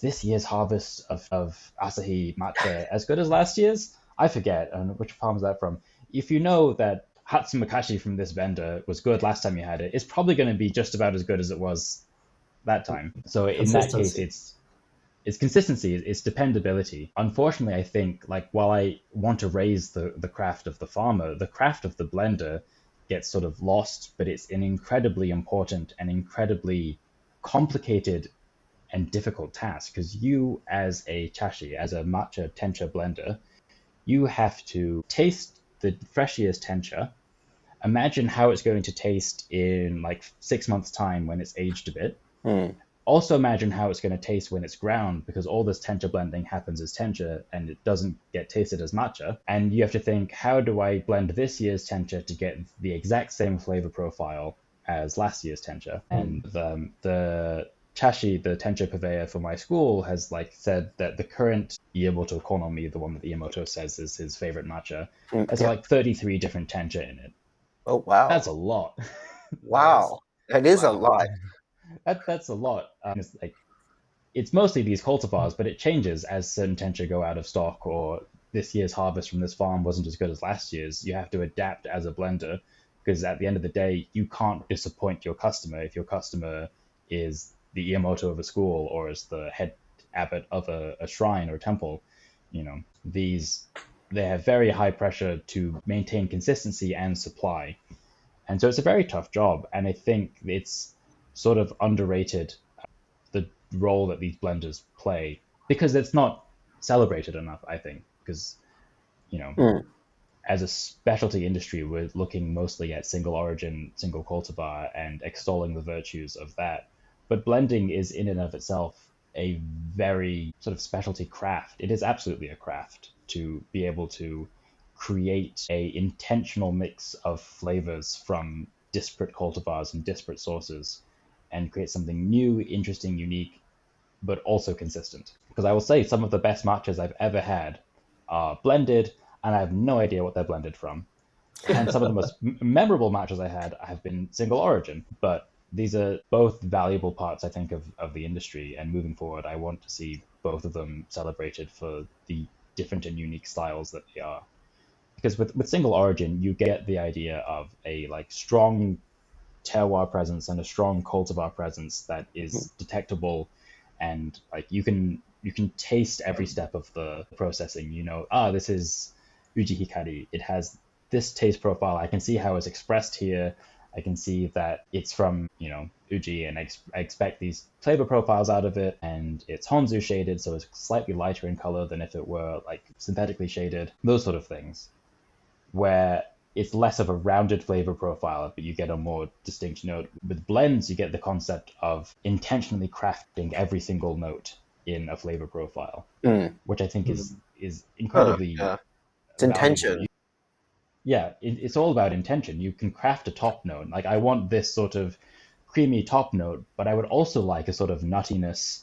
this year's harvest of Asahi matcha as good as last year's? I forget, and which farm is that from? If you know that Hatsumakashi from this vendor was good last time you had it, it's probably going to be just about as good as it was that time. So in that case, it's consistency, it's dependability. Unfortunately, I think, while I want to raise the craft of the farmer, the craft of the blender gets sort of lost, but it's an incredibly important and incredibly complicated and difficult task, because you, as a chashi, as a matcha tencha blender, you have to taste the freshest tencha, imagine how it's going to taste in 6 months' time when it's aged a bit. Also imagine how it's going to taste when it's ground, because all this tencha blending happens as tencha and it doesn't get tasted as matcha. And you have to think, how do I blend this year's tencha to get the exact same flavor profile as last year's tencha? And the chashi, the tencha purveyor for my school, has said that the current Iamoto Konomi, the one that Iamoto says is his favorite matcha, has 33 different tencha in it. Oh, wow. That's a lot. Wow. That is a lot. That's a lot. It's mostly these cultivars, but it changes as certain tencha go out of stock, or this year's harvest from this farm wasn't as good as last year's. You have to adapt as a blender, because at the end of the day, you can't disappoint your customer if your customer is the Iamoto of a school or is the head abbot of a shrine or temple. They have very high pressure to maintain consistency and supply. And so it's a very tough job. And I think it's sort of underrated, the role that these blenders play, because it's not celebrated enough, I think, because, as a specialty industry, we're looking mostly at single origin, single cultivar, and extolling the virtues of that. But blending is in and of itself a very sort of specialty craft. It is absolutely a craft to be able to create a intentional mix of flavors from disparate cultivars and disparate sources, and create something new, interesting, unique, but also consistent. Because I will say, some of the best matchas I've ever had are blended, and I have no idea what they're blended from. And some of the most memorable matches I had have been single origin, but These are both valuable parts, I think, of the industry. And moving forward, I want to see both of them celebrated for the different and unique styles that they are. Because with single origin, you get the idea of a like strong terroir presence and a strong cultivar presence that is detectable, and like you can taste every step of the processing. You know, this is Uji Hikari. It has this taste profile. I can see how it's expressed here. I can see that it's from, you know, Uji, and I expect these flavor profiles out of it, and it's Honzu shaded, so it's slightly lighter in color than if it were like synthetically shaded, those sort of things, where it's less of a rounded flavor profile, but you get a more distinct note. With blends, you get the concept of intentionally crafting every single note in a flavor profile, which I think is incredibly it's intention. It's all about intention. You can craft a top note. Like, I want this sort of creamy top note, but I would also like a sort of nuttiness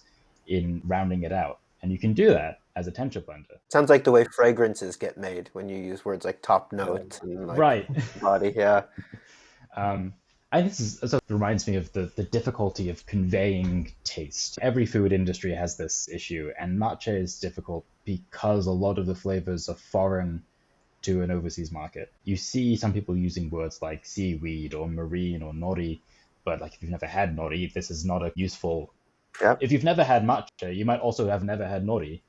in rounding it out. And you can do that as a tencha blender. Sounds like the way fragrances get made when you use words like top note and like right. body. Yeah. This reminds me of the difficulty of conveying taste. Every food industry has this issue, and matcha is difficult because a lot of the flavors are foreign to an overseas market. You see some people using words like seaweed or marine or nori, but like if you've never had nori, this is not a useful. Yep. If you've never had matcha, you might also have never had nori.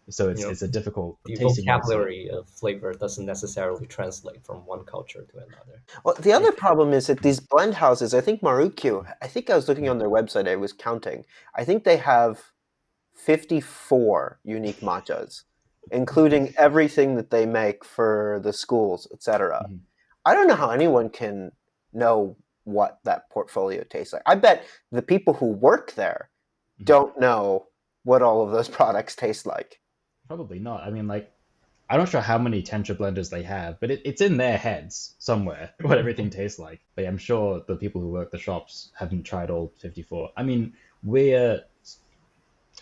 So it's a difficult the tasting vocabulary of flavor doesn't necessarily translate from one culture to another. Well, the other problem is that these blend houses, I think Marukyu, I was looking on their website, I was counting. I think they have 54 unique matchas, including everything that they make for the schools, etc. I don't know how anyone can know what that portfolio tastes like. I bet the people who work there don't know what all of those products taste like. Probably not. I mean, like, I'm not sure how many tencha blenders they have, but it's in their heads somewhere what everything tastes like. But I'm sure the people who work the shops haven't tried all 54. I mean,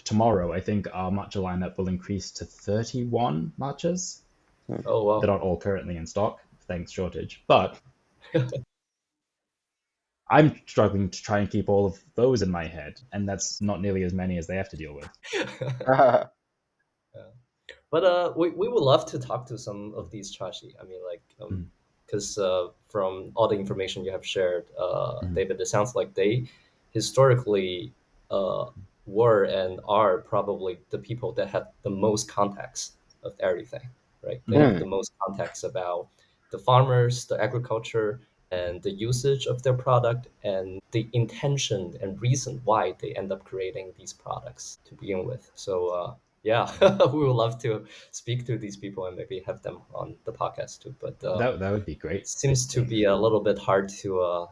tomorrow, I think our matcha lineup will increase to 31 matchas. Oh, wow. They're not all currently in stock, thanks shortage. But I'm struggling to try and keep all of those in my head, and that's not nearly as many as they have to deal with. But we would love to talk to some of these chashi. I mean, like, because from all the information you have shared, David, it sounds like they historically were and are probably the people that have the most contacts of everything, right? They have the most contacts about the farmers, the agriculture, and the usage of their product, and the intention and reason why they end up creating these products to begin with. So yeah, we would love to speak to these people and maybe have them on the podcast too. But that would be great. It seems to be a little bit hard to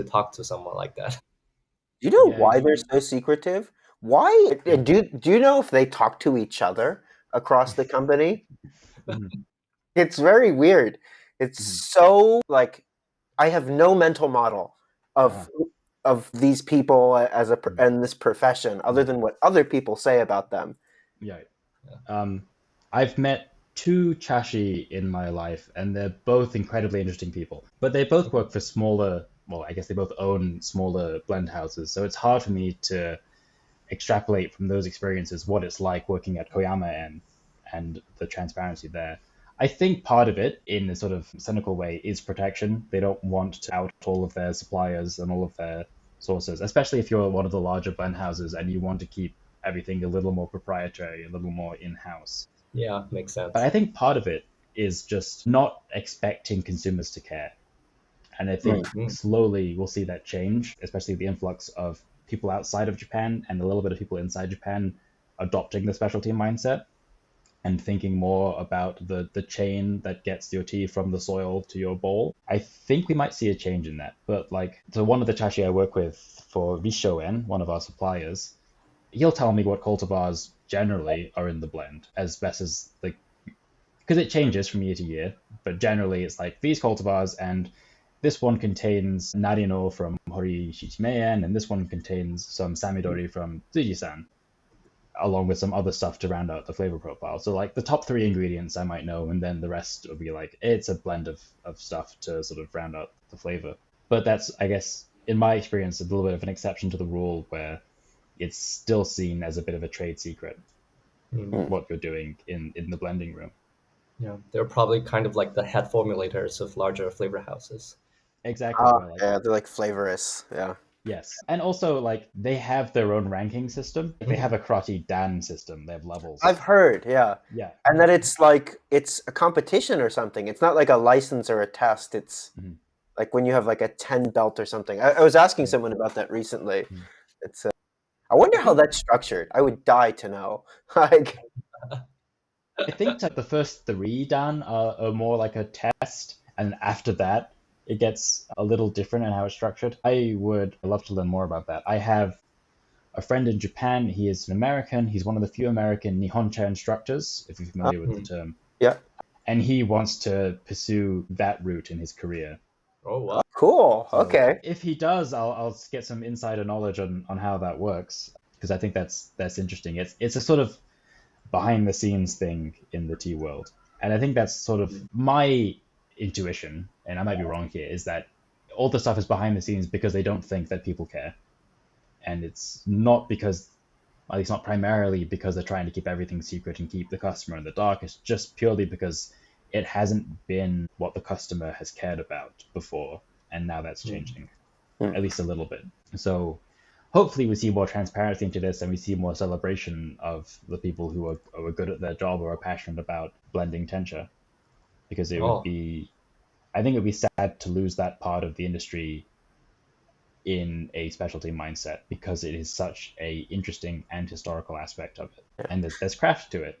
talk to someone like that. Do you know why they're so secretive? Why? Do you know if they talk to each other across the company? It's very weird. It's so like, I have no mental model of these people as and this profession other than what other people say about them. Yeah. I've met 2 chashi in my life, and they're both incredibly interesting people. But they both work for smaller, well, I guess they both own smaller blend houses, so it's hard for me to extrapolate from those experiences what it's like working at Koyama and the transparency there. I think part of it, in a sort of cynical way, is protection. They don't want to out all of their suppliers and all of their sources, especially if you're one of the larger blend houses and you want to keep everything a little more proprietary, a little more in-house. Yeah, makes sense. But I think part of it is just not expecting consumers to care. And I think slowly we'll see that change, especially the influx of people outside of Japan and a little bit of people inside Japan adopting the specialty mindset and thinking more about the chain that gets your tea from the soil to your bowl. I think we might see a change in that. But so one of the chashi I work with for Rishoen, one of our suppliers, he'll tell me what cultivars generally are in the blend, as best as because it changes from year to year, but generally it's like these cultivars, and this one contains Narino from Hori Shichimeien, and this one contains some Samidori from Tsuji-san, along with some other stuff to round out the flavor profile. So like the top 3 ingredients I might know, and then the rest will be like, it's a blend of stuff to sort of round out the flavor. But that's, I guess, in my experience, a little bit of an exception to the rule where it's still seen as a bit of a trade secret what you're doing in the blending room. Yeah, they're probably kind of like the head formulators of larger flavor houses. Exactly. Yeah, they're like flavorists. Yeah. Yes. And also, like, they have their own ranking system. They have a karate dan system. They have levels. I've heard, yeah. Yeah. And that it's like, it's a competition or something. It's not like a license or a test. It's like when you have like a 10 belt or something. I was asking someone about that recently. It's I wonder how that's structured. I would die to know. Like, I think the first 3 dan are more like a test, and after that, it gets a little different in how it's structured. I would love to learn more about that. I have a friend in Japan. He is an American. He's one of the few American Nihoncha instructors, if you're familiar with the term. Yeah. And he wants to pursue that route in his career. Oh, wow. Cool. So okay. if he does, I'll get some insider knowledge on how that works, because I think that's interesting. It's a sort of behind the scenes thing in the tea world. And I think that's sort of my intuition, and I might be wrong here, is that all the stuff is behind the scenes because they don't think that people care. And it's not because, at least not primarily because they're trying to keep everything secret and keep the customer in the dark. It's just purely because it hasn't been what the customer has cared about before. And now that's changing, at least a little bit. So hopefully we see more transparency into this, and we see more celebration of the people who are good at their job or are passionate about blending tencha. Because it would be, I think it would be sad to lose that part of the industry in a specialty mindset, because it is such a interesting and historical aspect of it. Yeah. And there's craft to it.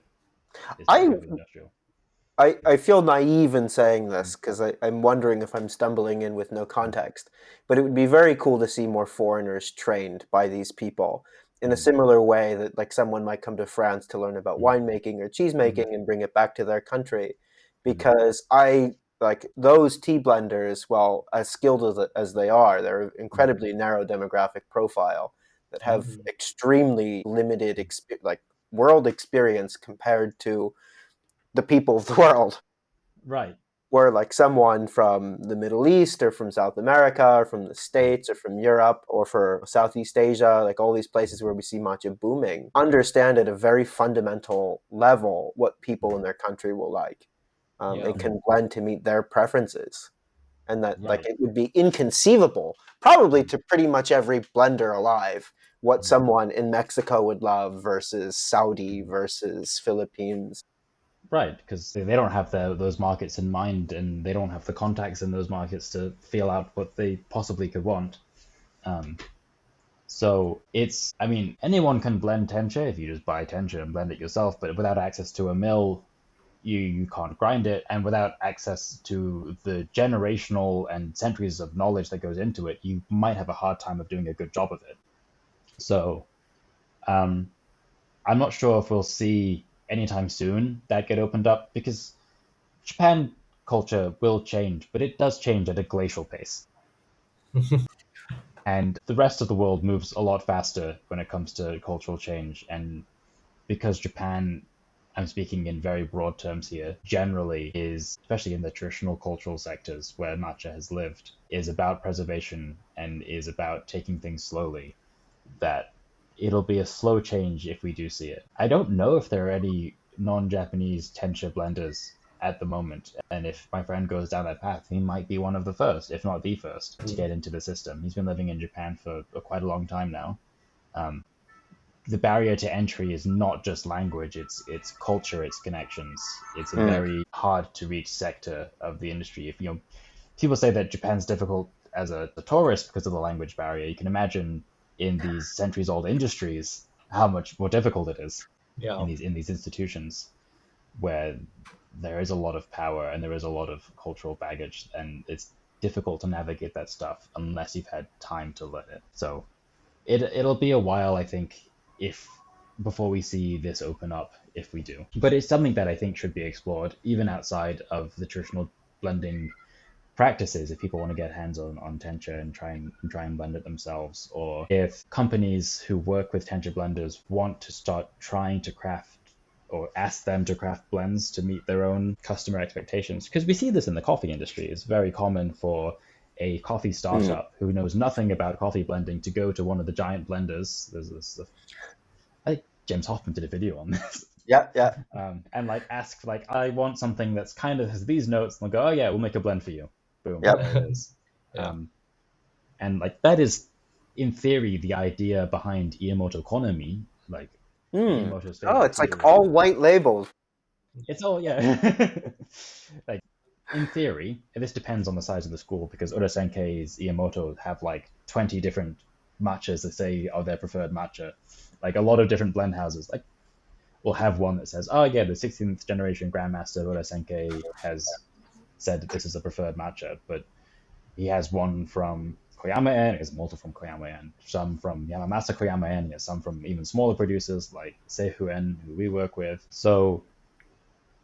I feel naive in saying this because I'm wondering if I'm stumbling in with no context, but it would be very cool to see more foreigners trained by these people in a similar way that like someone might come to France to learn about winemaking or cheese making and bring it back to their country. Because I like those tea blenders, well, as skilled as they are, they're incredibly narrow demographic profile that have extremely limited world experience compared to the people of the world. Right. Where like someone from the Middle East or from South America or from the States or from Europe or for Southeast Asia, like all these places where we see matcha booming, understand at a very fundamental level what people in their country will like. And can blend to meet their preferences. And that like it would be inconceivable, probably to pretty much every blender alive, what someone in Mexico would love versus Saudi versus Philippines. Right, because they don't have those markets in mind, and they don't have the contacts in those markets to feel out what they possibly could want. So it's, I mean, anyone can blend tencha if you just buy tencha and blend it yourself, but without access to a mill, you can't grind it, and without access to the generational and centuries of knowledge that goes into it, you might have a hard time of doing a good job of it. So I'm not sure if we'll see anytime soon that get opened up, because Japan culture will change, but it does change at a glacial pace. And the rest of the world moves a lot faster when it comes to cultural change. And because Japan, I'm speaking in very broad terms here, generally is, especially in the traditional cultural sectors where matcha has lived, is about preservation and is about taking things slowly, that it'll be a slow change if we do see it. I don't know if there are any non-Japanese tencha blenders at the moment, and if my friend goes down that path, he might be one of the first, if not the first, to get into the system. He's been living in Japan for quite a long time now. The barrier to entry is not just language, it's culture, it's connections. It's a very hard to reach sector of the industry. If people say that Japan's difficult as a tourist because of the language barrier, you can imagine in these centuries-old industries how much more difficult it is in these institutions where there is a lot of power and there is a lot of cultural baggage, and it's difficult to navigate that stuff unless you've had time to learn it. So it'll be a while, I think, before we see this open up, if we do. But it's something that I think should be explored even outside of the traditional blending practices, if people want to get hands on tencha and try and blend it themselves, or if companies who work with tencha blenders want to start trying to craft or ask them to craft blends to meet their own customer expectations. Because we see this in the coffee industry. It's very common for a coffee startup who knows nothing about coffee blending to go to one of the giant blenders. There's this, I think James Hoffman did a video on this. Yeah. And like ask like, I want something that's kind of has these notes, and they'll go, oh yeah, we'll make a blend for you. Boom, Yep. there it is. Yeah. And like that is, in theory, the idea behind Iamoto Konami. Like Iamoto's favorite it's like tea. all white labeled. It's all like in theory, and this depends on the size of the school, because Ueda Senke's Iamoto have like 20 different matchas that say are their preferred matcha. Like a lot of different blend houses like will have one that says, oh yeah, the 16th generation Grandmaster Ueda Senke has said that this is a preferred matcha, but he has one from Koyama-en, he has multiple from Koyama-en, some from Yamamasa Koyama-en, he has some from even smaller producers like Seihu-en, who we work with. So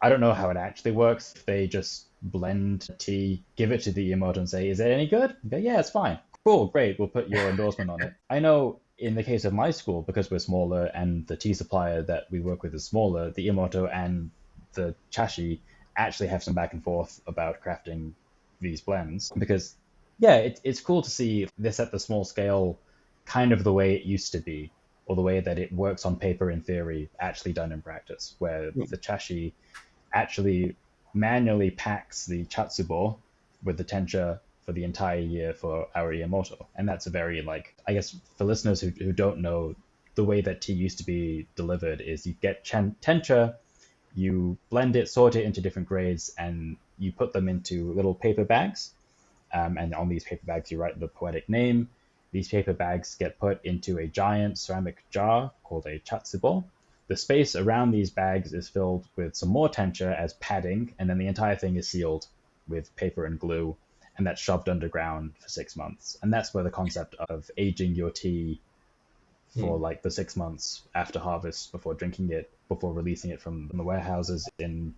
I don't know how it actually works. If they just blend tea, give it to the Iamoto and say, is it any good? Go, yeah, it's fine. Cool, great, we'll put your endorsement on it. I know in the case of my school, because we're smaller and the tea supplier that we work with is smaller, the Iamoto and the chashi actually have some back and forth about crafting these blends. Because, yeah, it's cool to see this at the small scale, kind of the way it used to be, or the way that it works on paper in theory, actually done in practice, where the chashi actually manually packs the chatsubo with the tencha for the entire year for our Iamoto. And that's a very, like, I guess for listeners who don't know, the way that tea used to be delivered is you get tencha, you blend it, sort it into different grades, and you put them into little paper bags. And on these paper bags, you write the poetic name. These paper bags get put into a giant ceramic jar called a chatsubo. The space around these bags is filled with some more tencha as padding, and then the entire thing is sealed with paper and glue, and that's shoved underground for 6 months. And that's where the concept of aging your tea for like the 6 months after harvest, before drinking it, before releasing it from the warehouses in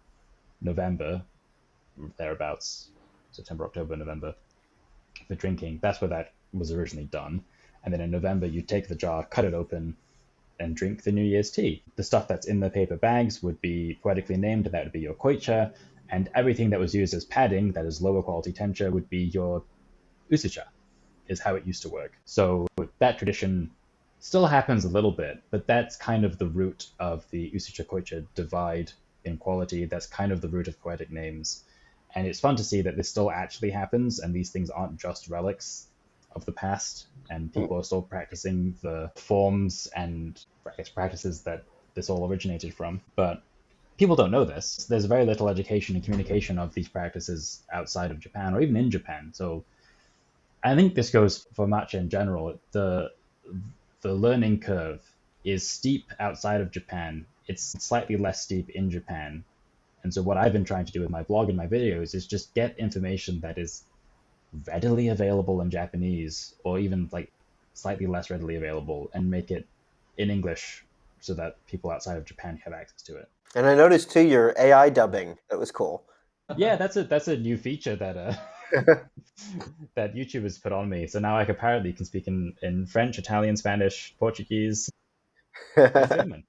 November, thereabouts, September, October, November, for drinking. That's where that was originally done. And then in November, you take the jar, cut it open, and drink the New Year's tea. The stuff that's in the paper bags would be poetically named. That would be your koicha, and everything that was used as padding, that is lower quality tencha, would be your usucha, is how it used to work. So that tradition still happens a little bit, but that's kind of the root of the usucha koicha divide in quality. That's kind of the root of poetic names. And it's fun to see that this still actually happens, and these things aren't just relics of the past, and people are still practicing the forms and practices that this all originated from. But people don't know this. There's very little education and communication of these practices outside of Japan, or even in Japan. So I think this goes for matcha in general. The learning curve is steep outside of Japan. It's slightly less steep in Japan. And so what I've been trying to do with my blog and my videos is just get information that is readily available in Japanese, or even like slightly less readily available, and make it in English so that people outside of Japan have access to it. And I noticed too your AI dubbing. That was cool. Yeah, that's a new feature that that YouTube has put on me. So now I apparently can speak in French, Italian, Spanish, Portuguese, and German.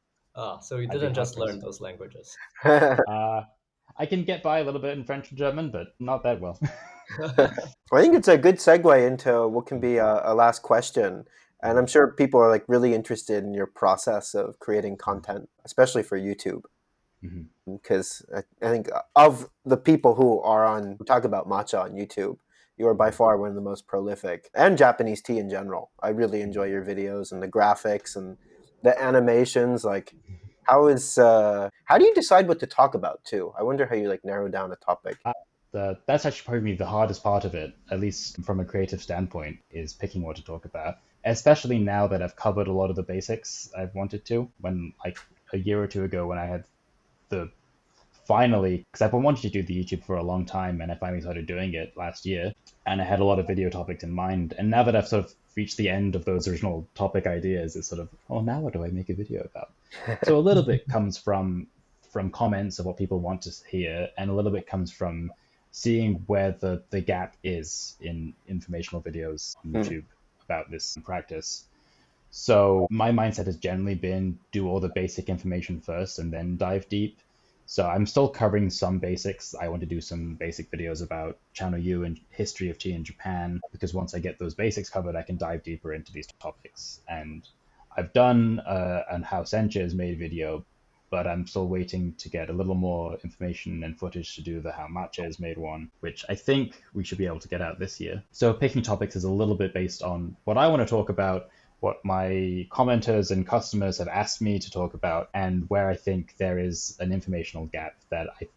So you didn't just learn those languages. I can get by a little bit in French and German, but not that well. I think it's a good segue into what can be a last question. And I'm sure people are like really interested in your process of creating content, especially for YouTube. Because I think of the people who talk about matcha on YouTube, you are by far one of the most prolific, and Japanese tea in general. I really enjoy your videos and the graphics and the animations. Like, how do you decide what to talk about too? I wonder how you like narrow down a topic. That's actually probably the hardest part of it, at least from a creative standpoint, is picking what to talk about. Especially now that I've covered a lot of the basics I've wanted to. When like a year or two ago, when I had because I've been wanting to do the YouTube for a long time, and I finally started doing it last year, and I had a lot of video topics in mind. And now that I've sort of reached the end of those original topic ideas, it's sort of, oh, now what do I make a video about? So a little bit comes from comments of what people want to hear, and a little bit comes from seeing where the gap is in informational videos on YouTube about this practice. So my mindset has generally been do all the basic information first and then dive deep. So I'm still covering some basics. I want to do some basic videos about Channel U and history of tea in Japan, because once I get those basics covered, I can dive deeper into these topics. And I've done an how Senche is made video, but I'm still waiting to get a little more information and footage to do the how matcha is made one, which I think we should be able to get out this year. So picking topics is a little bit based on what I want to talk about, what my commenters and customers have asked me to talk about, and where I think there is an informational gap that I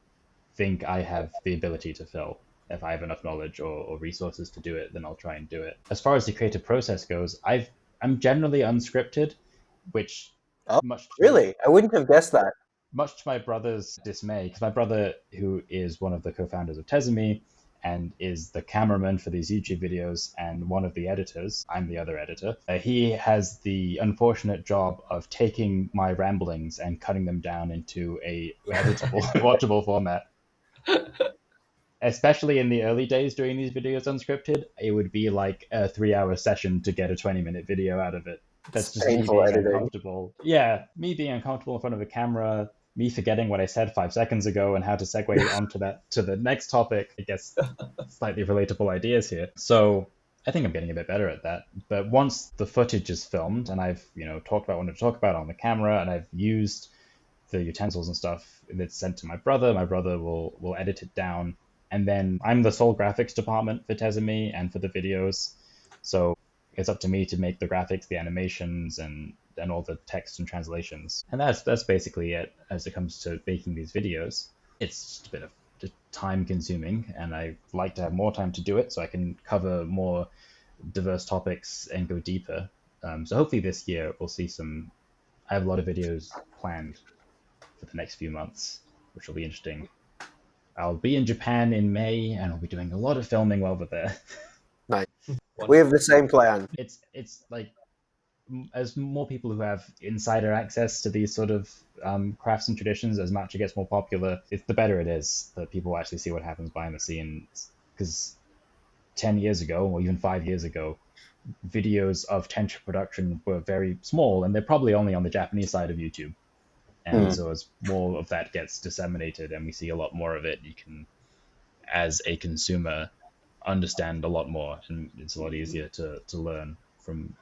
think I have the ability to fill. If I have enough knowledge or resources to do it, then I'll try and do it. As far as the creative process goes, I'm generally unscripted, which Oh, much to really? I wouldn't have guessed that. much to my brother's dismay, because my brother, who is one of the co-founders of Tezumi and is the cameraman for these YouTube videos and one of the editors, I'm the other editor, he has the unfortunate job of taking my ramblings and cutting them down into a editable, watchable format. Especially in the early days doing these videos unscripted, it would be like a 3-hour session to get a 20-minute video out of it. That's just me Painful being editing. uncomfortable. Yeah, me being uncomfortable in front of a camera, me forgetting what I said 5 seconds ago and how to segue onto that to the next topic. I guess slightly relatable ideas here. So I think I'm getting a bit better at that. But once the footage is filmed and I've talked about what I want to talk about on the camera, and I've used the utensils and stuff that's sent to my brother will edit it down. And then I'm the sole graphics department for Tezumi and for the videos. So it's up to me to make the graphics, the animations, and all the text and translations. And that's basically it as it comes to making these videos. It's just a bit of time consuming, and I like to have more time to do it so I can cover more diverse topics and go deeper. So hopefully this year we'll see I have a lot of videos planned for the next few months, which will be interesting. I'll be in Japan in May, and I'll be doing a lot of filming while we're there. Nice. We have the same plan. It's like, as more people who have insider access to these sort of crafts and traditions, as matcha gets more popular, the better it is that people actually see what happens behind the scenes. Because 10 years ago, or even 5 years ago, videos of tencha production were very small, and they're probably only on the Japanese side of YouTube. And so as more of that gets disseminated and we see a lot more of it, you can, as a consumer, understand a lot more, and it's a lot easier to learn from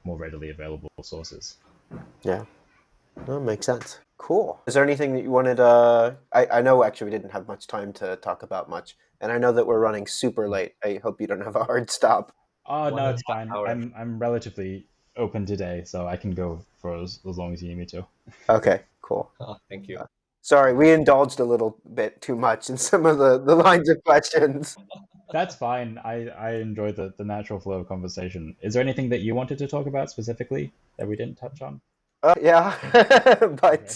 more readily available sources. Yeah, that makes sense. Cool. Is there anything that you wanted I know actually we didn't have much time to talk about much, and I know that we're running super late. I hope you don't have a hard stop. Oh, no, it's fine. Hour. I'm relatively open today, so I can go for as long as you need me to. Okay, cool. Oh, thank you. Sorry, we indulged a little bit too much in some of the lines of questions. That's fine. I enjoy the natural flow of conversation. Is there anything that you wanted to talk about specifically that we didn't touch on? Yeah, but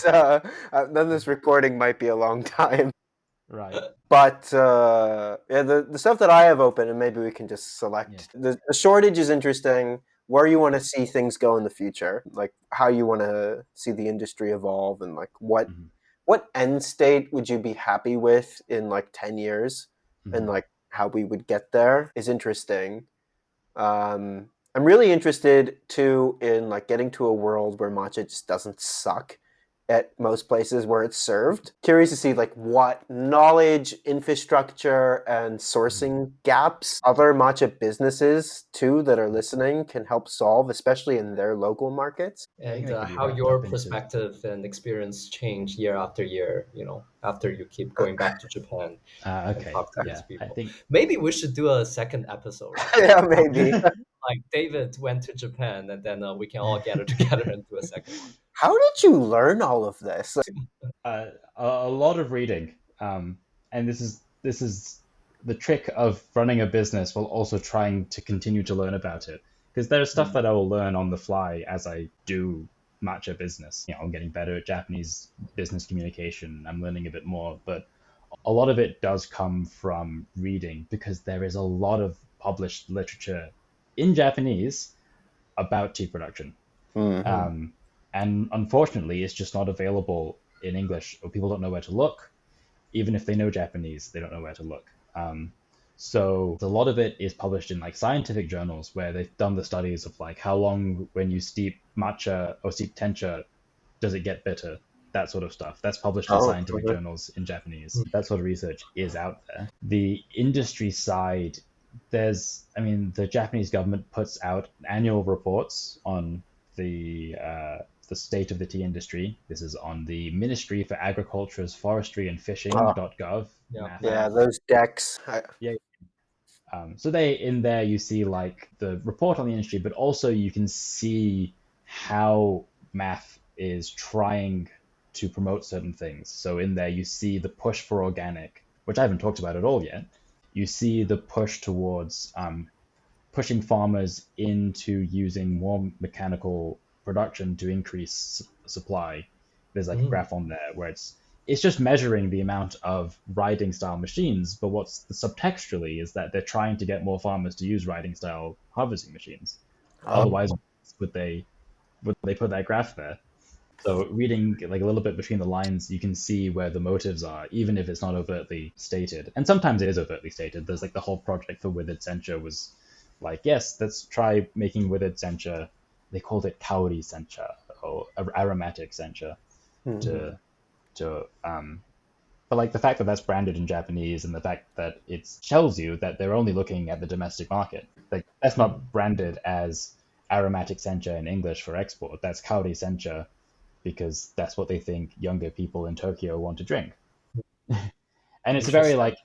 then this recording might be a long time. Right. But yeah, the stuff that I have open, and maybe we can just select. The shortage is interesting. Where you want to see things go in the future, like how you want to see the industry evolve, and like what end state would you be happy with in like 10 years, and like how we would get there is interesting. I'm really interested too in like getting to a world where matcha just doesn't suck at most places where it's served. Curious to see like what knowledge, infrastructure, and sourcing gaps other matcha businesses too that are listening can help solve, especially in their local markets. And how your perspective and experience change year after year, after you keep going back to Japan and talk to these people. I think maybe we should do a second episode. Yeah, maybe. Like David went to Japan, and then we can all gather together and do a second one. How did you learn all of this? A lot of reading, and this is the trick of running a business while also trying to continue to learn about it. Because there's stuff that I will learn on the fly as I do matcha business. I'm getting better at Japanese business communication. I'm learning a bit more, but a lot of it does come from reading, because there is a lot of published literature in Japanese about tea production. And unfortunately, it's just not available in English, or people don't know where to look. Even if they know Japanese, they don't know where to look. So a lot of it is published in like scientific journals where they've done the studies of like how long when you steep matcha or steep tencha does it get bitter, that sort of stuff. That's published in Oh, scientific journals in Japanese. That sort of research is out there. The industry side, the Japanese government puts out annual reports on the state of the tea industry. This is on the Ministry for Agriculture's Forestry and Fishing.gov. Yeah, those decks. So in there you see like the report on the industry, but also you can see how math is trying to promote certain things. So in there you see the push for organic, which I haven't talked about at all yet. You see the push towards pushing farmers into using more mechanical production to increase supply. There's like a graph on there where it's just measuring the amount of riding style machines, but what's subtextually is that they're trying to get more farmers to use riding style harvesting machines. Otherwise, would they put that graph there? So reading like a little bit between the lines, you can see where the motives are, even if it's not overtly stated. And sometimes it is overtly stated. There's like the whole project for withered sencha was like, yes, let's try making withered sencha. They called it kaori sencha or aromatic sencha but like the fact that that's branded in Japanese and the fact that it tells you that they're only looking at the domestic market, like that's not branded as aromatic sencha in English for export. That's kaori sencha because that's what they think younger people in Tokyo want to drink. And it's very like,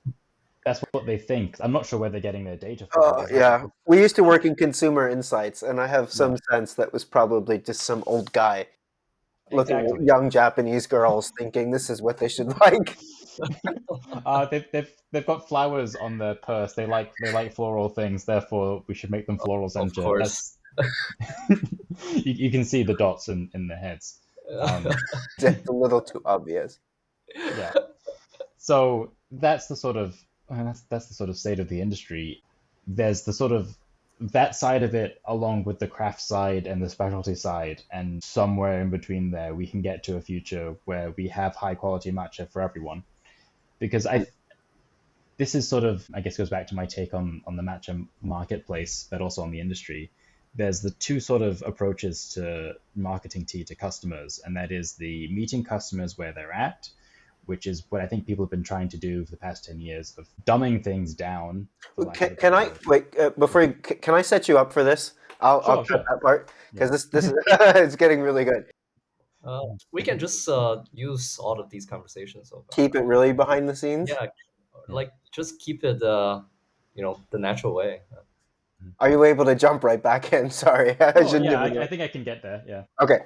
that's what they think. I'm not sure where they're getting their data from. Yeah, we used to work in consumer insights, and I have some sense that was probably just some old guy looking at young Japanese girls thinking this is what they should like. They've got flowers on their purse. They like floral things. Therefore, we should make them floral sencha. Of course. You can see the dots in their heads. It's a little too obvious. Yeah. So that's the sort of state of the industry. There's the sort of that side of it along with the craft side and the specialty side, and somewhere in between there we can get to a future where we have high quality matcha for everyone. Because this is sort of, I guess, goes back to my take on the matcha marketplace, but also on the industry. There's the two sort of approaches to marketing tea to customers, and that is the meeting customers where they're at, which is what I think people have been trying to do for the past 10 years of dumbing things down. Can I wait before you, can I set you up for this? I'll cut that part because this is it's getting really good. We can just use all of these conversations. Keep it really behind the scenes. Yeah, like just keep it, the natural way. Are you able to jump right back in? Sorry, I think I can get there. Yeah. Okay.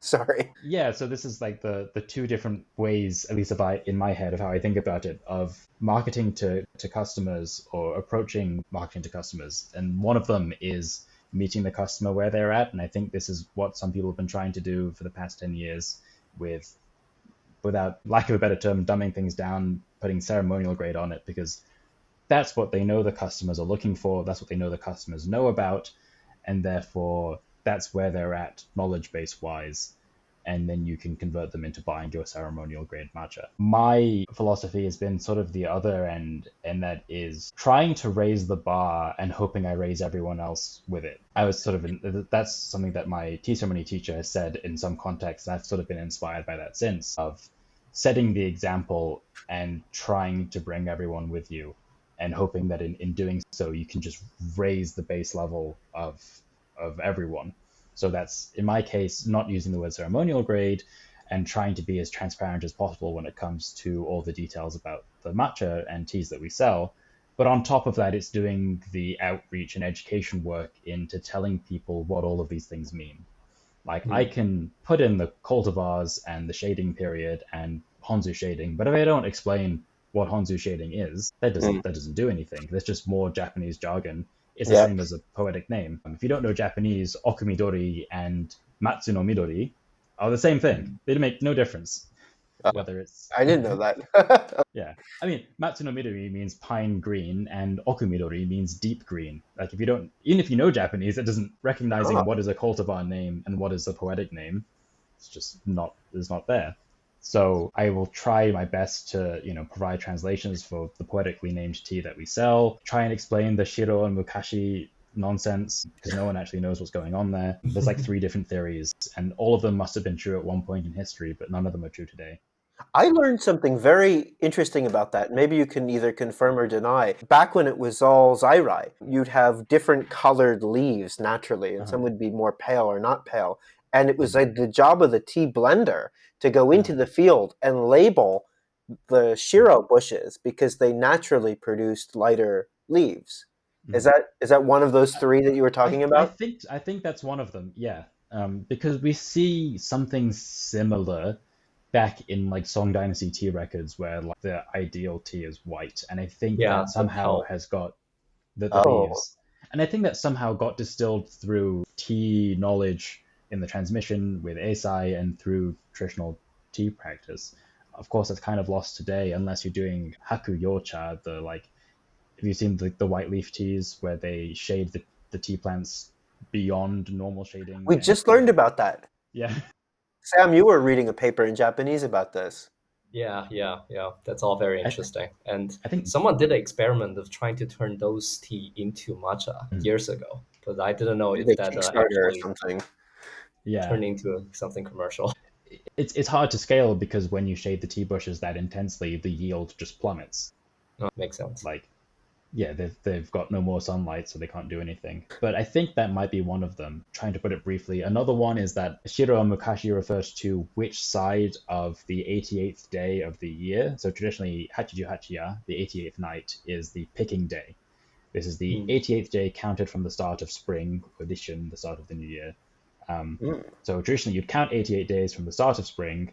Sorry. Yeah, so this is like the two different ways, at least in my head, of how I think about it, of marketing to customers or approaching marketing to customers. And one of them is meeting the customer where they're at. And I think this is what some people have been trying to do for the past 10 years without lack of a better term, dumbing things down, putting ceremonial grade on it, because that's what they know the customers are looking for. That's what they know the customers know about. And therefore, that's where they're at knowledge base wise, and then you can convert them into buying your ceremonial grade matcha. My philosophy has been sort of the other end, and that is trying to raise the bar and hoping I raise everyone else with it. That's something that my tea ceremony teacher has said in some context, and I've sort of been inspired by that since, of setting the example and trying to bring everyone with you, and hoping that in doing so you can just raise the base level of everyone. So that's, in my case, not using the word ceremonial grade and trying to be as transparent as possible when it comes to all the details about the matcha and teas that we sell. But on top of that, it's doing the outreach and education work into telling people what all of these things mean. Like I can put in the cultivars and the shading period and Honzu shading, but if I don't explain what Honzu shading is, that doesn't do anything. There's just more Japanese jargon. It's the same as a poetic name. If you don't know Japanese, Okumidori and Matsuno Midori are the same thing. They make no difference. Whether it's I didn't know that. Yeah. I mean, Matsuno Midori means pine green and Okumidori means deep green. Like even if you know Japanese, it doesn't recognizing what is a cultivar name and what is a poetic name. It's just not there. So I will try my best to, provide translations for the poetically named tea that we sell, try and explain the Shiro and Mukashi nonsense because no one actually knows what's going on there. There's like 3 different theories, and all of them must have been true at one point in history, but none of them are true today. I learned something very interesting about that. Maybe you can either confirm or deny. Back when it was all zairai, you'd have different colored leaves naturally, and some would be more pale or not pale. And it was like the job of the tea blender to go into the field and label the shiro bushes because they naturally produced lighter leaves. Is that one of those 3 that you were talking about? I think that's one of them. Yeah, because we see something similar back in like Song Dynasty tea records where like the ideal tea is white, and I think that somehow has got the leaves, and I think that somehow got distilled through tea knowledge in the transmission with Eisai and through traditional tea practice. Of course, that's kind of lost today unless you're doing haku yocha, the like. Have you seen the white leaf teas where they shade the tea plants beyond normal shading? We just learned about that. Yeah. Sam, you were reading a paper in Japanese about this. Yeah. That's all very interesting. And I think someone did an experiment of trying to turn those tea into matcha years ago, but I didn't know if that actually or something. turned into something commercial. It's hard to scale because when you shade the tea bushes that intensely, the yield just plummets. Oh, makes sense. Like, yeah, they've got no more sunlight, so they can't do anything. But I think that might be one of them, trying to put it briefly. Another one is that Shiro Mukashi refers to which side of the 88th day of the year. So traditionally, Hachiju Hachiya, the 88th night, is the picking day. This is the 88th day counted from the start of spring, or Dishun, the start of the new year. So traditionally, you'd count 88 days from the start of spring,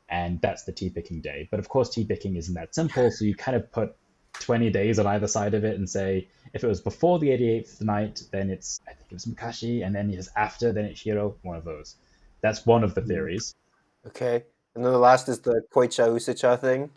and that's the tea picking day. But of course, tea picking isn't that simple, so you kind of put 20 days on either side of it and say if it was before the 88th night, then it's, I think it was Mukashi, and then it's after, then it's Shiro, one of those. That's one of the theories. Okay. And then the last is the Koicha Usucha thing.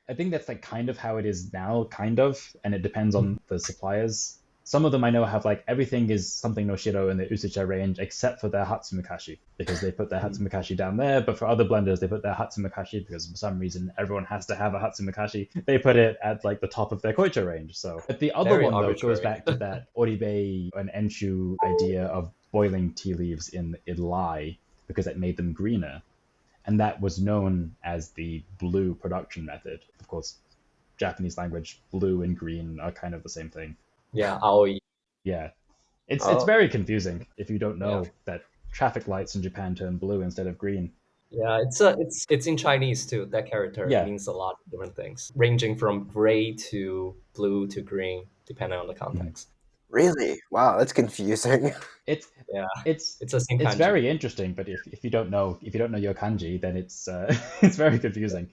I think that's like kind of how it is now, kind of, and it depends on the suppliers. Some of them I know have like everything is something no Shiro in the Usucha range except for their Hatsumukashi, because they put their Hatsumukashi down there, but for other blenders they put their Hatsumukashi because for some reason everyone has to have a Hatsumukashi. They put it at like the top of their Koicha range. So but the other one though goes back to that Oribe and Enshu idea of boiling tea leaves in lye because it made them greener. And that was known as the blue production method. Of course, Japanese language, blue and green are kind of the same thing. Yeah, aoi. Yeah. It's very confusing if you don't know that traffic lights in Japan turn blue instead of green. Yeah, it's in Chinese too. That character means a lot of different things, ranging from gray to blue to green, depending on the context. Really? Wow, that's confusing. It's a same kanji. It's very interesting, but if you don't know your kanji, then it's it's very confusing.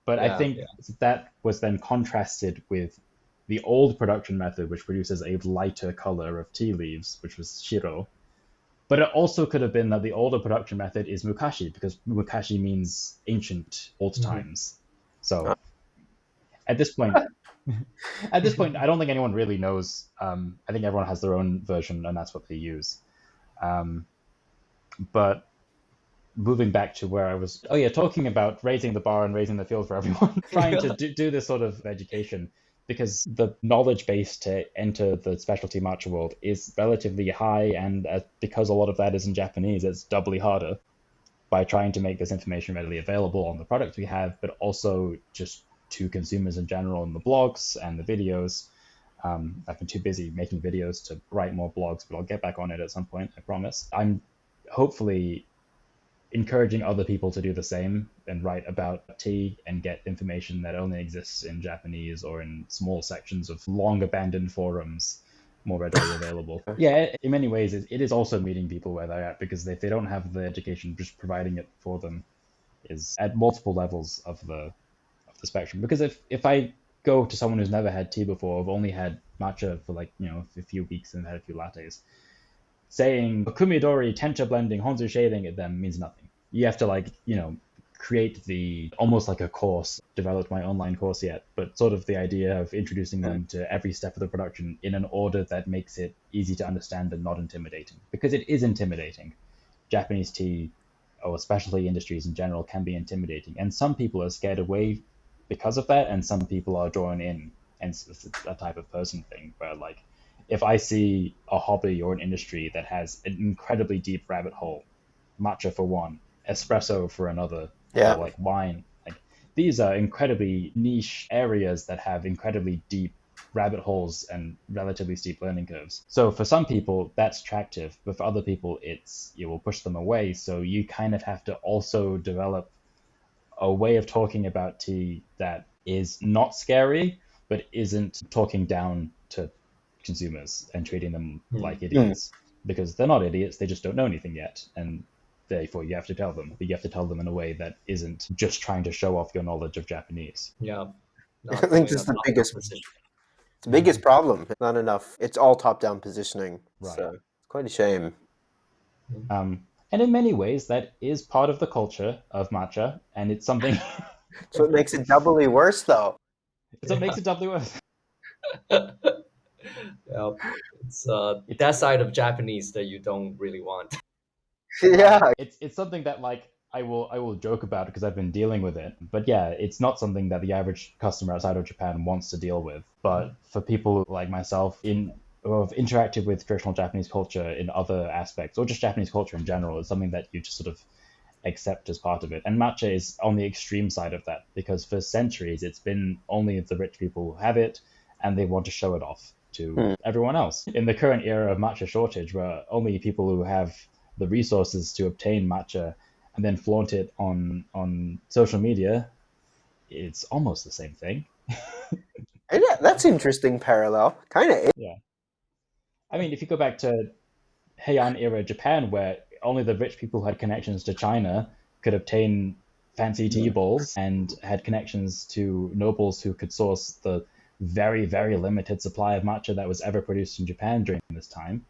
But I think that was then contrasted with the old production method, which produces a lighter color of tea leaves, which was shiro. But it also could have been that the older production method is mukashi, because mukashi means ancient, old times. So at this point, I don't think anyone really knows. I think everyone has their own version, and that's what they use. But moving back to where I was, talking about raising the bar and raising the field for everyone, trying to do this sort of education, because the knowledge base to enter the specialty matcha world is relatively high, and because a lot of that is in Japanese, it's doubly harder by trying to make this information readily available on the products we have, but also just to consumers in general in the blogs and the videos. I've been too busy making videos to write more blogs, but I'll get back on it at some point, I promise. I'm hopefully encouraging other people to do the same and write about tea and get information that only exists in Japanese or in small sections of long abandoned forums more readily available. Yeah, in many ways, it is also meeting people where they're at, because if they don't have the education, just providing it for them is at multiple levels of the spectrum. Because if I go to someone who's never had tea before, I've only had matcha for a few weeks and had a few lattes, saying kumidori, tencha blending, honzu shading at them means nothing. You have to create the almost like a course. Developed my online course yet, but sort of the idea of introducing them to every step of the production in an order that makes it easy to understand and not intimidating, because it is intimidating. Japanese tea, or specialty industries in general, can be intimidating, and some people are scared away because of that, and some people are drawn in, and it's a type of person thing where if I see a hobby or an industry that has an incredibly deep rabbit hole, matcha for one, espresso for another, Yeah. or like wine, like these are incredibly niche areas that have incredibly deep rabbit holes and relatively steep learning curves. So for some people that's attractive, but for other people it will push them away. So you kind of have to also develop a way of talking about tea that is not scary, but isn't talking down to consumers and treating them like idiots, because they're not idiots, they just don't know anything yet, and therefore you have to tell them, but you have to tell them in a way that isn't just trying to show off your knowledge of Japanese. Yeah. I think this is the biggest problem. Not enough. It's all top-down positioning. Right. So it's quite a shame. And in many ways, that is part of the culture of matcha, and it's something. So it makes it doubly worse, though. So it makes it doubly worse. Yeah, it's that side of Japanese that you don't really want. Yeah. It's something that like I will joke about because I've been dealing with it. But yeah, it's not something that the average customer outside of Japan wants to deal with. But for people like myself who have interacted with traditional Japanese culture in other aspects, or just Japanese culture in general, it's something that you just sort of accept as part of it. And matcha is on the extreme side of that, because for centuries it's been only the rich people who have it, and they want to show it off to everyone else. In the current era of matcha shortage, where only people who have the resources to obtain matcha and then flaunt it on social media, it's almost the same thing. Yeah, that's interesting parallel. Kind of. Yeah. I mean, if you go back to Heian era Japan, where only the rich people who had connections to China could obtain fancy tea bowls and had connections to nobles who could source the very, very limited supply of matcha that was ever produced in Japan during this time,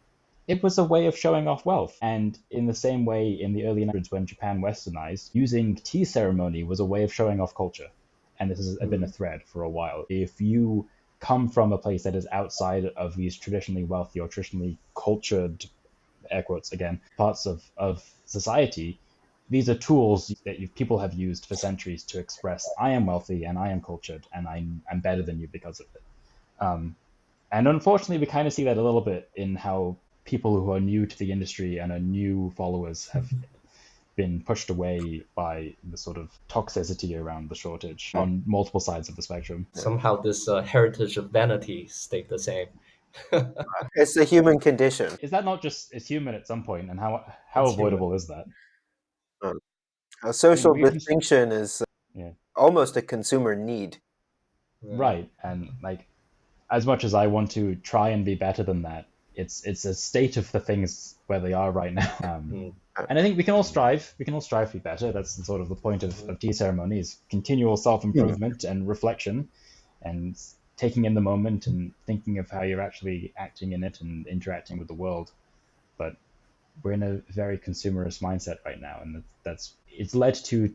it was a way of showing off wealth. And in the same way, in the early 1900s, when Japan westernized, using tea ceremony was a way of showing off culture. And this has been a thread for a while. If you come from a place that is outside of these traditionally wealthy or traditionally cultured, air quotes again, parts of society, these are tools that people have used for centuries to express, I am wealthy and I am cultured and I'm better than you because of it. And unfortunately, we kind of see that a little bit in how people who are new to the industry and are new followers have been pushed away by the sort of toxicity around the shortage on multiple sides of the spectrum. Somehow this heritage of vanity stayed the same. It's the human condition. Is that not just it's human at some point, and how avoidable is that? A social distinction is almost a consumer need. Right, and like as much as I want to try and be better than that, it's a state of the things where they are right now. And I think we can all strive to be better. That's sort of the point of tea ceremonies: continual self-improvement and reflection, and taking in the moment and thinking of how you're actually acting in it and interacting with the world. But we're in a very consumerist mindset right now, and it's led to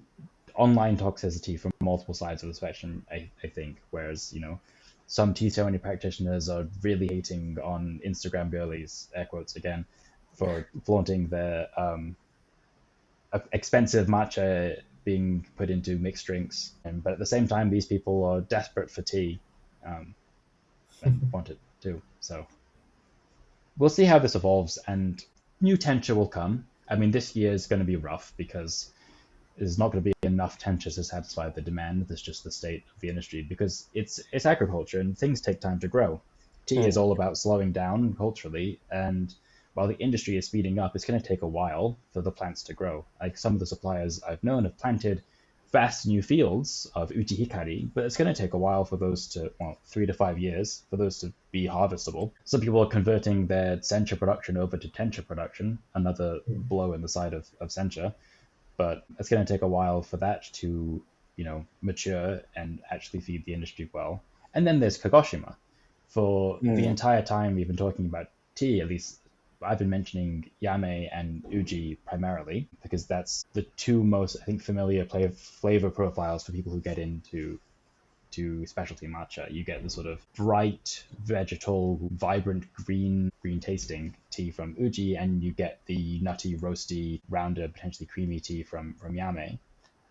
online toxicity from multiple sides of the spectrum, I think. Whereas, some tea ceremony practitioners are really hating on Instagram girlies, air quotes again, for flaunting their expensive matcha being put into mixed drinks. But at the same time, these people are desperate for tea and want it too. So we'll see how this evolves, and new tencha will come. I mean, this year is going to be rough because there's not going to be enough tencha to satisfy the demand. That's just the state of the industry, because it's agriculture and things take time to grow. Tea is all about slowing down culturally, and while the industry is speeding up, it's going to take a while for the plants to grow. Like some of the suppliers I've known have planted vast new fields of uchi hikari, but it's going to take a while for those to, 3 to 5 years, for those to be harvestable. Some people are converting their sencha production over to tencha production, another blow in the side of sencha. But it's going to take a while for that to, mature and actually feed the industry well. And then there's Kagoshima. For the entire time we've been talking about tea, at least I've been mentioning Yame and Uji primarily, because that's the two most, I think, familiar flavor profiles for people who get into specialty matcha. You get the sort of bright, vegetal, vibrant green tasting tea from Uji, and you get the nutty, roasty, rounder, potentially creamy tea from Yame.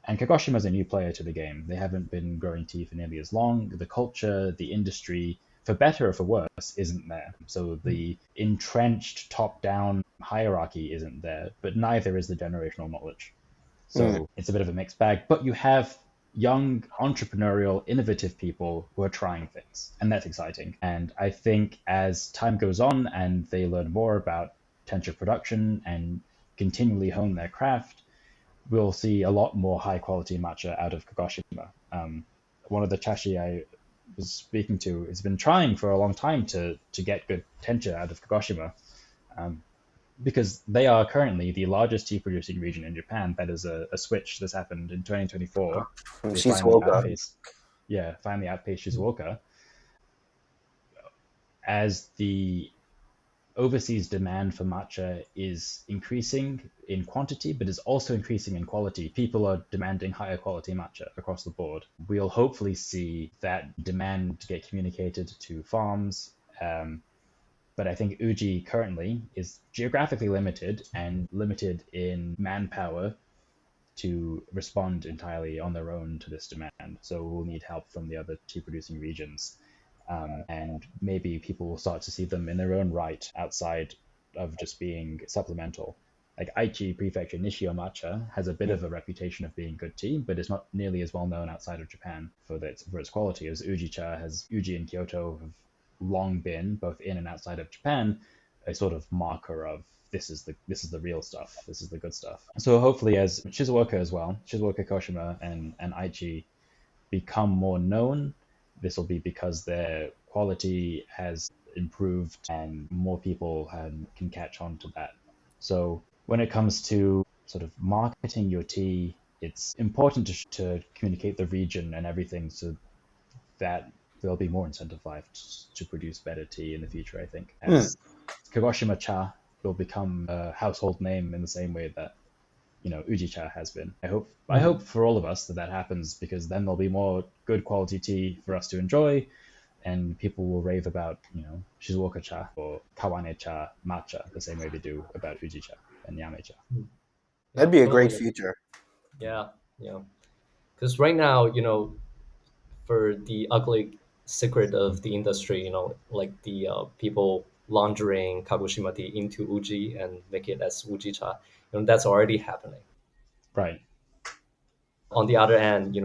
And Kagoshima is a new player to the game. They haven't been growing tea for nearly as long. The culture, the industry, for better or for worse, isn't there. So the entrenched top-down hierarchy isn't there, but neither is the generational knowledge. So it's a bit of a mixed bag. But you have young, entrepreneurial, innovative people who are trying things, and that's exciting. And I think as time goes on and they learn more about tencha production and continually hone their craft, we'll see a lot more high-quality matcha out of Kagoshima. One of the chashi I was speaking to has been trying for a long time to get good tencha out of Kagoshima, because they are currently the largest tea producing region in Japan. That is a switch that's happened in 2024. From They Shizuoka. finally outpaced Shizuoka. As the overseas demand for matcha is increasing in quantity, but is also increasing in quality. People are demanding higher quality matcha across the board. We'll hopefully see that demand get communicated to farms. But I think Uji currently is geographically limited and limited in manpower to respond entirely on their own to this demand. So we'll need help from the other tea producing regions. And maybe people will start to see them in their own right outside of just being supplemental. Like Aichi Prefecture Nishio Matcha has a bit of a reputation of being good tea, but it's not nearly as well known outside of Japan for its quality as Uji-cha has. Uji and Kyoto have long been, both in and outside of Japan, a sort of marker of this is the real stuff, this is the good stuff. So hopefully as Shizuoka as well, Shizuoka, Koshima, and Aichi become more known, this will be because their quality has improved and more people can catch on to that. So when it comes to sort of marketing your tea, it's important to communicate the region and everything so that they'll be more incentivized to produce better tea in the future, I think. As Kagoshima cha will become a household name in the same way that Uji-cha has been. I hope for all of us that happens, because then there'll be more good quality tea for us to enjoy, and people will rave about, Shizuoka-cha or Kawane-cha matcha the same way they do about Uji-cha and Yame-cha. That'd be a great future. Yeah. Because right now, for the ugly secret of the industry, like the people laundering Kagoshima tea into Uji and make it as Uji-cha, that's already happening. Right. On the other hand,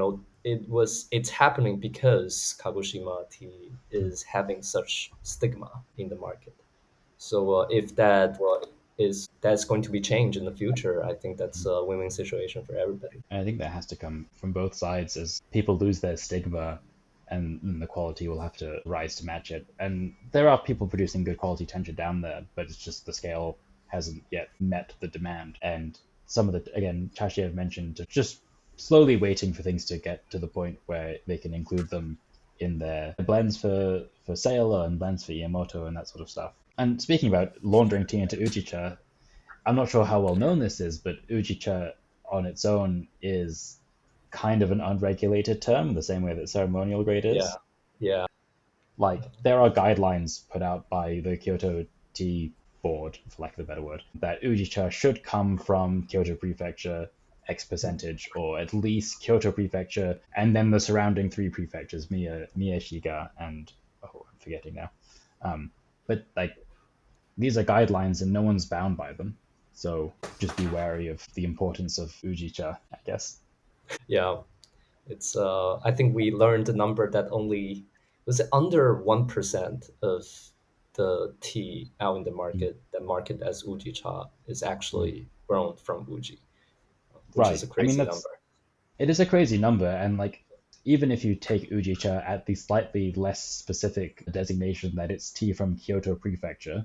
it's happening because Kagoshima tea is having such stigma in the market. So if that's going to be changed in the future, I think that's a win-win situation for everybody. I think that has to come from both sides. As people lose their stigma, and the quality will have to rise to match it. And there are people producing good quality tencha down there, but it's just the scale hasn't yet met the demand. And some of Chashi have mentioned, just slowly waiting for things to get to the point where they can include them in their blends for sale and blends for Iamoto and that sort of stuff. And speaking about laundering tea into Uji-cha, I'm not sure how well known this is, but Uji-cha on its own is kind of an unregulated term, the same way that ceremonial grade is. Yeah. Like, there are guidelines put out by the Kyoto Tea Board, for lack of a better word, that Uji-cha should come from Kyoto Prefecture X percentage, or at least Kyoto Prefecture, and then the surrounding 3 prefectures, Mie, and I'm forgetting now. But these are guidelines and no one's bound by them. So just be wary of the importance of Uji-cha, I guess. Yeah, it's. I think we learned the number that only was under 1% of the tea out in the market that market as Uji-cha is actually grown from Uji, which is a crazy number. It is a crazy number, and even if you take Uji-cha at the slightly less specific designation that it's tea from Kyoto Prefecture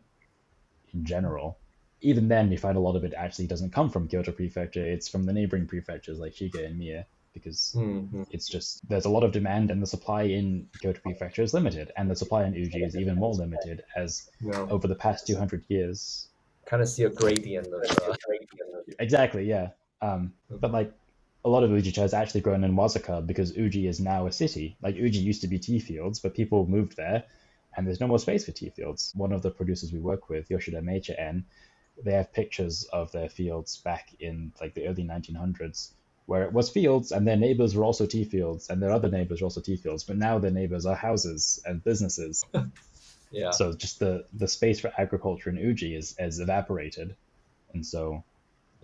in general, even then you find a lot of it actually doesn't come from Kyoto Prefecture. It's from the neighboring prefectures like Shiga and Mie, because it's just there's a lot of demand and the supply in Kyoto Prefecture is limited, and the supply in Uji is even more limited as over the past 200 years. Kind of see a gradient of Exactly, yeah. But a lot of Uji-cha is actually grown in Wasaka because Uji is now a city. Uji used to be tea fields, but people moved there, and there's no more space for tea fields. One of the producers we work with, Yoshida Meicha-en, they have pictures of their fields back in the early 1900s, where it was fields and their neighbors were also tea fields and their other neighbors were also tea fields, but now their neighbors are houses and businesses. Yeah. So just the space for agriculture in Uji has evaporated. And so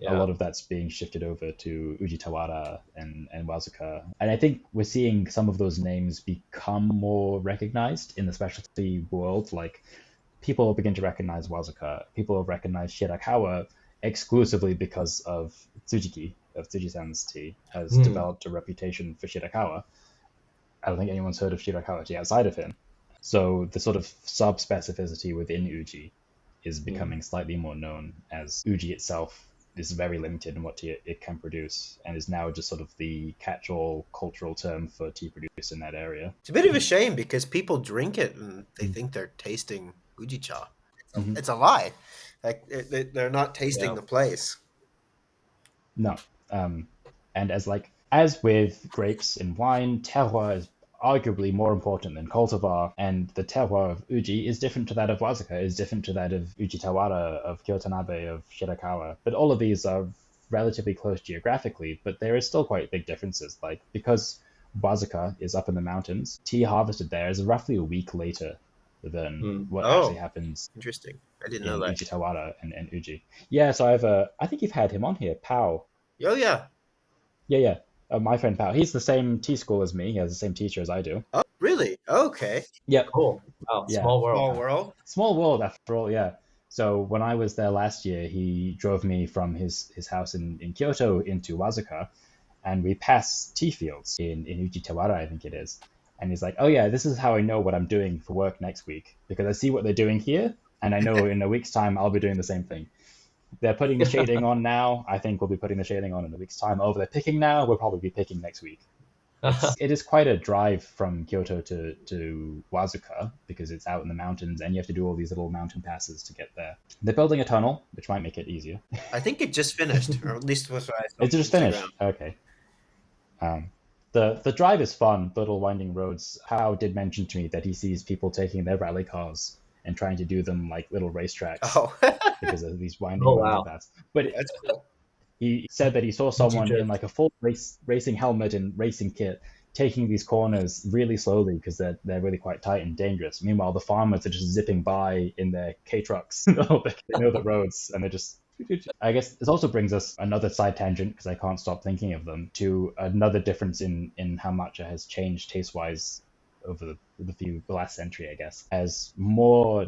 a lot of that's being shifted over to Uji Tawara and Wazuka. And I think we're seeing some of those names become more recognized in the specialty world. Like, people begin to recognize Wazuka. People have recognized Shirakawa exclusively because of Tsujiki, of Tsuji-san's tea, has developed a reputation for Shirakawa. I don't think anyone's heard of Shirakawa tea outside of him. So the sort of sub-specificity within Uji is becoming slightly more known, as Uji itself is very limited in what tea it can produce, and is now just sort of the catch-all cultural term for tea produced in that area. It's a bit of a shame because people drink it and they think they're tasting Ujicha. It's a lie. Like, they're not tasting the place. No. And as with grapes in wine, terroir is arguably more important than cultivar, and the terroir of Uji is different to that of Wazuka, is different to that of Uji Tawara, of Kyotanabe, of Shirakawa. But all of these are relatively close geographically, but there is still quite big differences. Like, because Wazuka is up in the mountains, tea harvested there is roughly a week later than what actually happens. Interesting. I didn't know that. Uji Tawara and Uji. Yeah, so I think you've had him on here, Pao. Oh, yeah. Yeah. My friend Pao. He's the same tea school as me. He has the same teacher as I do. Oh, really? Okay. Yeah. Cool. Wow. Yeah. Small world. Small world. Small world, after all, yeah. So when I was there last year, he drove me from his house in Kyoto into Wazuka, and we passed tea fields in Uji Tawara, I think it is. And he's like, oh yeah, this is how I know what I'm doing for work next week, because I see what they're doing here, and I know in a week's time I'll be doing the same thing. They're putting the shading on now. I think we'll be putting the shading on in a week's time. Oh, they're picking now. We'll probably be picking next week. It is quite a drive from Kyoto to Wazuka, because it's out in the mountains and you have to do all these little mountain passes to get there. They're building a tunnel, which might make it easier. I think it just finished, or at least was what I saw. It just finished? Okay. The drive is fun, little winding roads. Hao did mention to me that he sees people taking their rally cars and trying to do them like little racetracks because of these winding paths. But That's cool. He said that he saw someone in like a full racing helmet and racing kit taking these corners really slowly because they're really quite tight and dangerous. Meanwhile, the farmers are just zipping by in their K-trucks. They know the roads, and they're just... I guess this also brings us another side tangent, because I can't stop thinking of them, to another difference in how matcha has changed taste-wise over the last century, I guess. As more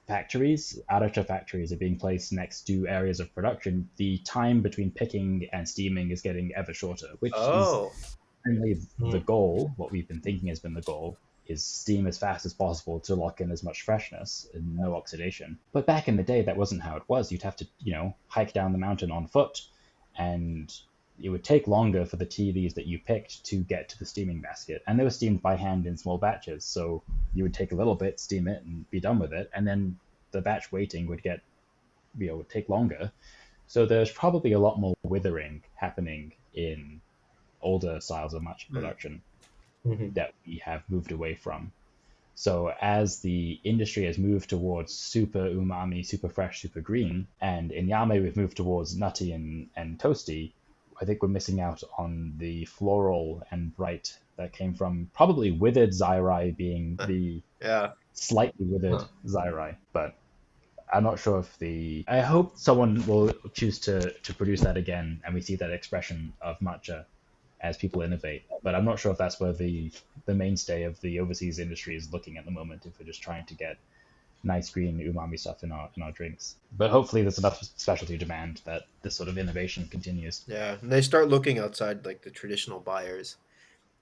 Aracha factories are being placed next to areas of production, the time between picking and steaming is getting ever shorter, which is only the goal. What we've been thinking has been the goal is steam as fast as possible to lock in as much freshness and no oxidation. But back in the day, that wasn't how it was. You'd have to, hike down the mountain on foot, and it would take longer for the tea leaves that you picked to get to the steaming basket. And they were steamed by hand in small batches. So you would take a little bit, steam it, and be done with it. And then the batch waiting would would take longer. So there's probably a lot more withering happening in older styles of matcha production that we have moved away from. So as the industry has moved towards super umami, super fresh, super green, and in Yame we've moved towards nutty and toasty, I think we're missing out on the floral and bright that came from probably withered zairai being the slightly withered zairai. But I'm not sure if I hope someone will choose to produce that again, and we see that expression of matcha as people innovate. But I'm not sure if that's where the mainstay of the overseas industry is looking at the moment, if we're just trying to get nice green umami stuff in our drinks. But hopefully there's enough specialty demand that this sort of innovation continues. Yeah, and they start looking outside like the traditional buyers.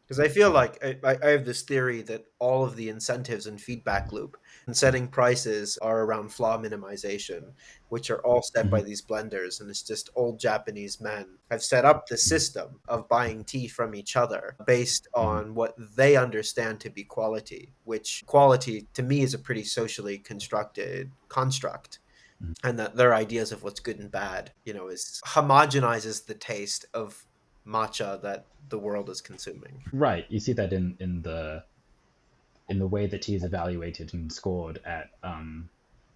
Because I feel like I have this theory that all of the incentives and feedback loop and setting prices are around flaw minimization, which are all set by these blenders. And it's just old Japanese men have set up the system of buying tea from each other based on what they understand to be quality, which quality to me is a pretty socially constructed construct. And that their ideas of what's good and bad, is homogenizes the taste of matcha that the world is consuming. Right. You see that in the way that tea is evaluated and scored at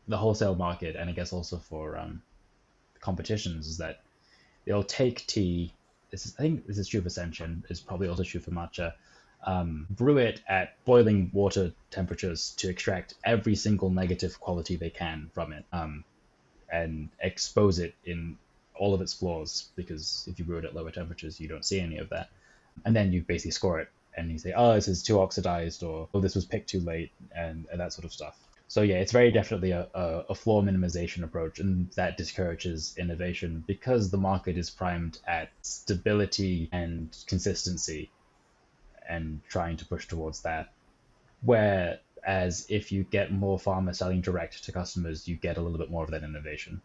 the wholesale market, and I guess also for competitions, is that they'll take tea I think this is true for senchen, it's probably also true for matcha, brew it at boiling water temperatures to extract every single negative quality they can from it, and expose it in all of its flaws, because if you brew it at lower temperatures, you don't see any of that. And then you basically score it, and you say, oh, this is too oxidized, or oh, this was picked too late, and that sort of stuff. So yeah, it's very definitely a flaw minimization approach, and that discourages innovation because the market is primed at stability and consistency and trying to push towards that. Whereas if you get more farmers selling direct to customers, you get a little bit more of that innovation.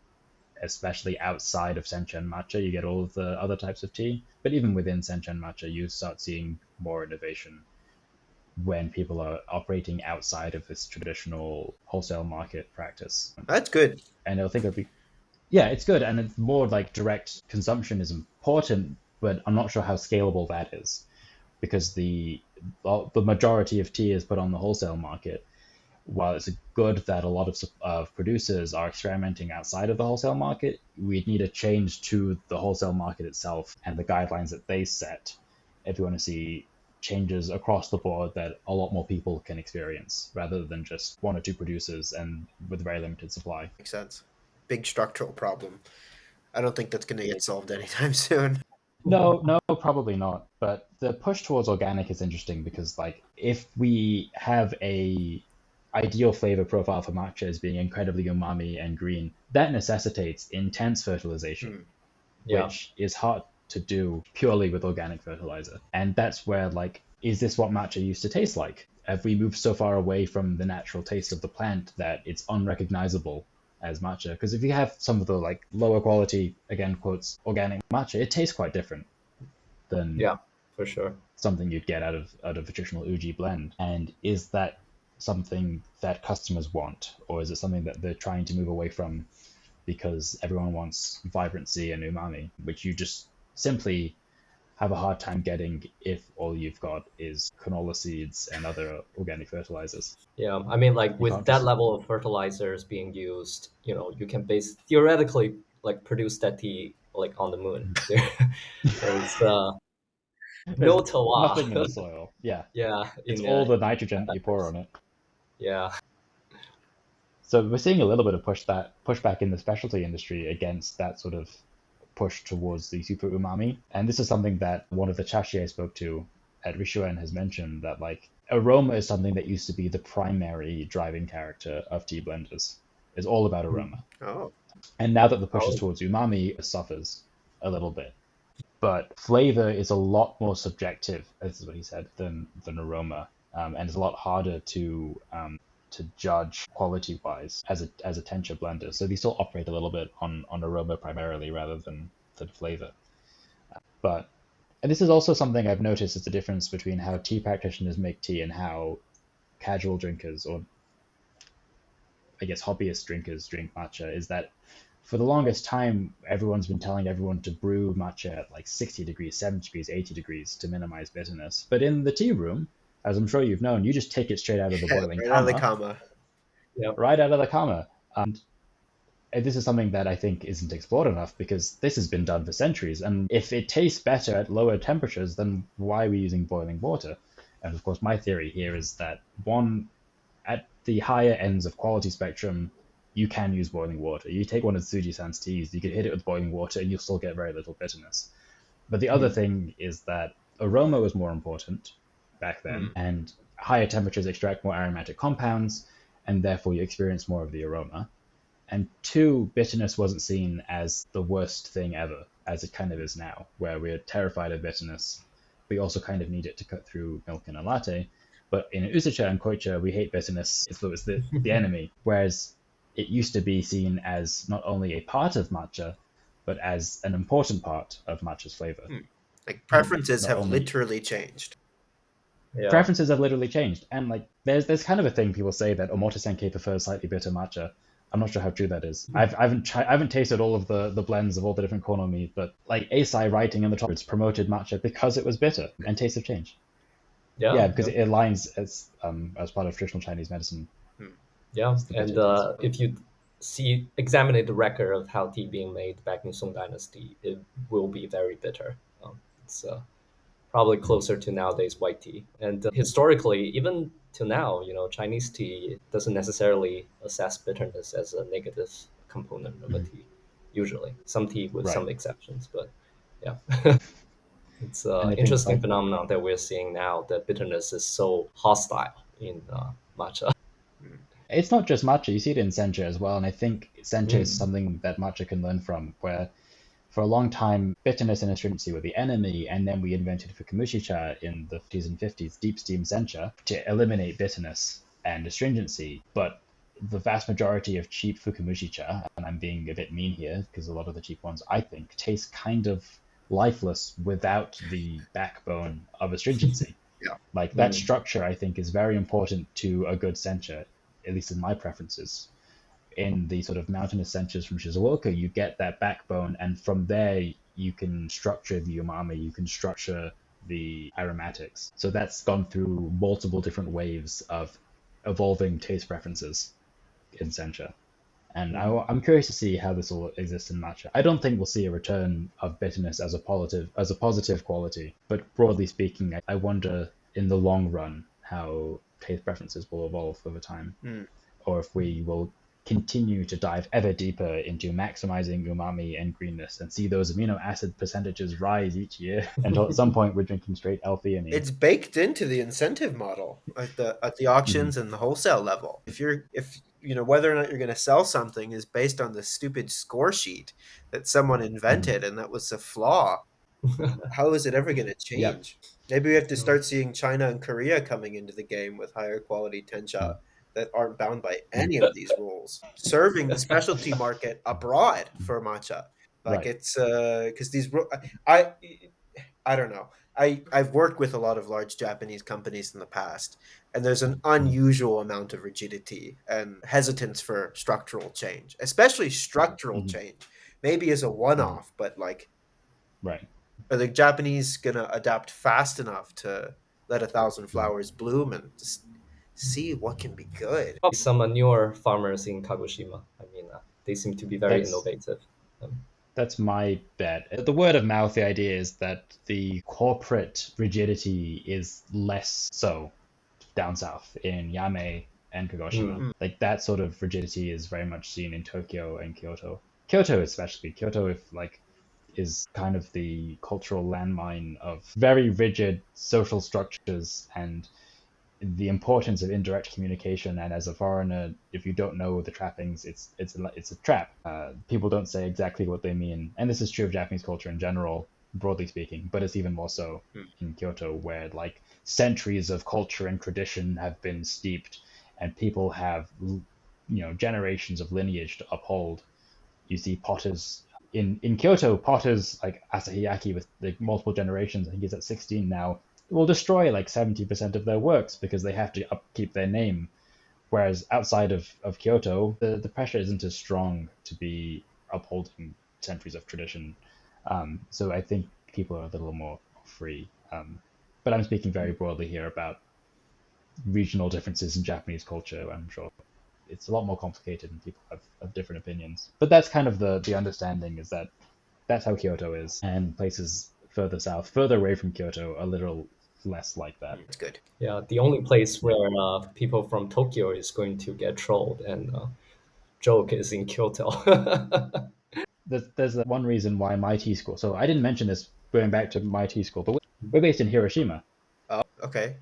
Especially outside of senchen matcha, you get all of the other types of tea. But even within senchen matcha, you start seeing more innovation when people are operating outside of this traditional wholesale market practice. That's good. And I think it'll be, yeah, it's good. And it's more like direct consumption is important, but I'm not sure how scalable that is, because the majority of tea is put on the wholesale market. While it's good that a lot of producers are experimenting outside of the wholesale market, we need a change to the wholesale market itself and the guidelines that they set if you want to see changes across the board that a lot more people can experience, rather than just one or two producers and with very limited supply. Makes sense. Big structural problem. I don't think that's going to get solved anytime soon. No, probably not. But the push towards organic is interesting because, like, if we have a ideal flavor profile for matcha as being incredibly umami and green, that necessitates intense fertilization, which is hard to do purely with organic fertilizer. And that's where, like, is this what matcha used to taste like? Have we moved so far away from the natural taste of the plant that it's unrecognizable as matcha? Because if you have some of the, like, lower quality, again quotes, organic matcha, it tastes quite different than for sure something you'd get out of a traditional uji blend. And is that something that customers want, or is it something that they're trying to move away from because everyone wants vibrancy and umami, which you just simply have a hard time getting if all you've got is canola seeds and other organic fertilizers? Yeah, I mean, like, with that level of fertilizers being used, you can theoretically, like, produce that tea, like, on the moon. There's no tawa. Nothing in the soil. Yeah. Yeah. It's all the nitrogen that you pour on it. Yeah. So we're seeing a little bit of pushback in the specialty industry against that sort of push towards the super umami. And this is something that one of the chashi I spoke to at Rishuen has mentioned, that, like, aroma is something that used to be the primary driving character of tea blenders. It's all about aroma. Oh. And now that the push is towards umami, it suffers a little bit. But flavor is a lot more subjective, this is what he said, than aroma. And it's a lot harder to judge quality-wise as a tencha blender. So they still operate a little bit on aroma primarily rather than flavor. And this is also something I've noticed is the difference between how tea practitioners make tea and how casual drinkers, or I guess hobbyist drinkers, drink matcha, is that for the longest time, everyone's been telling everyone to brew matcha at like 60 degrees, 70 degrees, 80 degrees to minimize bitterness. But in the tea room, as I'm sure you've known, you just take it straight out of the boiling right out of the kama. Yep. Right out of the kama. And this is something that I think isn't explored enough, because this has been done for centuries. And if it tastes better at lower temperatures, then why are we using boiling water? And of course, my theory here is that, one, at the higher ends of quality spectrum, you can use boiling water. You take one of Tsuji-san's teas, you can hit it with boiling water and you'll still get very little bitterness. But the other thing is that aroma was more important back then, and higher temperatures extract more aromatic compounds, and therefore you experience more of the aroma. And two, bitterness wasn't seen as the worst thing ever, as it kind of is now, where we're terrified of bitterness. We also kind of need it to cut through milk in a latte. But in usucha and koicha, we hate bitterness as though it's the enemy. Whereas it used to be seen as not only a part of matcha, but as an important part of matcha's flavor. Like, preferences have literally changed. Yeah. Preferences have literally changed. And, like, there's kind of a thing people say that Omote-senke prefers slightly bitter matcha. I'm not sure how true that is. I haven't tasted all of the blends of all the different konomi, but, like, Eisai writing in the top, it's promoted matcha because it was bitter, and tastes have changed. Yeah, because it aligns as part of traditional Chinese medicine. Yeah, and if you examine the record of how tea being made back in Song Dynasty, it will be very bitter. It's probably closer to nowadays white tea. And historically, even to now, Chinese tea doesn't necessarily assess bitterness as a negative component of a tea. Usually, some tea with some exceptions, but yeah. It's an interesting phenomenon that we're seeing now, that bitterness is so hostile in matcha. It's not just matcha, you see it in sencha as well, and I think sencha is something that matcha can learn from, where for a long time, bitterness and astringency were the enemy, and then we invented fukumushicha in the 40s and 50s, deep steam sencha, to eliminate bitterness and astringency. But the vast majority of cheap fukumushicha, and I'm being a bit mean here, because a lot of the cheap ones, I think, taste kind of lifeless without the backbone of astringency. Like that structure, I think, is very important to a good sencha, at least in my preferences. In the sort of mountainous senchas from Shizuoka, you get that backbone, and from there you can structure the umami, you can structure the aromatics. So that's gone through multiple different waves of evolving taste preferences in sencha. And I'm curious to see how this will exist in matcha. I don't think we'll see a return of bitterness as a positive quality, but broadly speaking, I wonder in the long run how taste preferences will evolve over time, or if we will continue to dive ever deeper into maximizing umami and greenness and see those amino acid percentages rise each year until at some point we're drinking straight L-theanine. It's baked into the incentive model at the auctions and the wholesale level. If whether or not you're going to sell something is based on the stupid score sheet that someone invented and that was a flaw, how is it ever going to change? Maybe we have to start seeing China and Korea coming into the game with higher quality tencha that aren't bound by any of these rules, serving the specialty market abroad for matcha. Like it's because these I don't know. I've worked with a lot of large Japanese companies in the past, and there's an unusual amount of rigidity and hesitance for structural change, especially structural change. Maybe as a one-off, but like, are the Japanese gonna adapt fast enough to let 1,000 flowers bloom and just see what can be good? Some newer farmers in Kagoshima. I mean, they seem to be very innovative. That's my bet. The word of mouth, the idea is that the corporate rigidity is less so down south in Yame and Kagoshima. Like that sort of rigidity is very much seen in Tokyo and Kyoto. Kyoto especially. Kyoto is kind of the cultural landmine of very rigid social structures and the importance of indirect communication. And as a foreigner, if you don't know the trappings, it's a trap. People don't say exactly what they mean, and this is true of Japanese culture in general, broadly speaking, but it's even more so in Kyoto, where like centuries of culture and tradition have been steeped and people have generations of lineage to uphold. You see potters in Kyoto, potters like Asahiyaki with like multiple generations, I think he's at 16 now, will destroy like 70% of their works because they have to upkeep their name. Whereas outside of Kyoto, the pressure isn't as strong to be upholding centuries of tradition. So I think people are a little more free. But I'm speaking very broadly here about regional differences in Japanese culture. I'm sure it's a lot more complicated and people have different opinions. But that's kind of the understanding, is that that's how Kyoto is. And places further south, further away from Kyoto, a little less like that. It's good. Yeah, the only place where people from Tokyo is going to get trolled and joke is in Kyoto. There's one reason why my tea school, so I didn't mention this going back to my tea school, but we're based in Hiroshima. Oh, okay.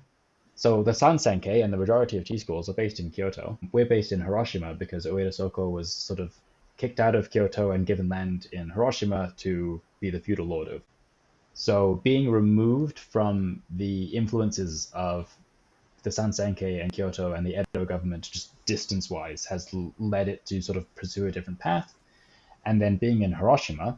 So the sen-Senke and the majority of tea schools are based in Kyoto. We're based in Hiroshima because Ueda Sōko was sort of kicked out of Kyoto and given land in Hiroshima to be the feudal lord of. So being removed from the influences of the sen-Senke and Kyoto and the Edo government, just distance-wise, has led it to sort of pursue a different path. And then being in Hiroshima,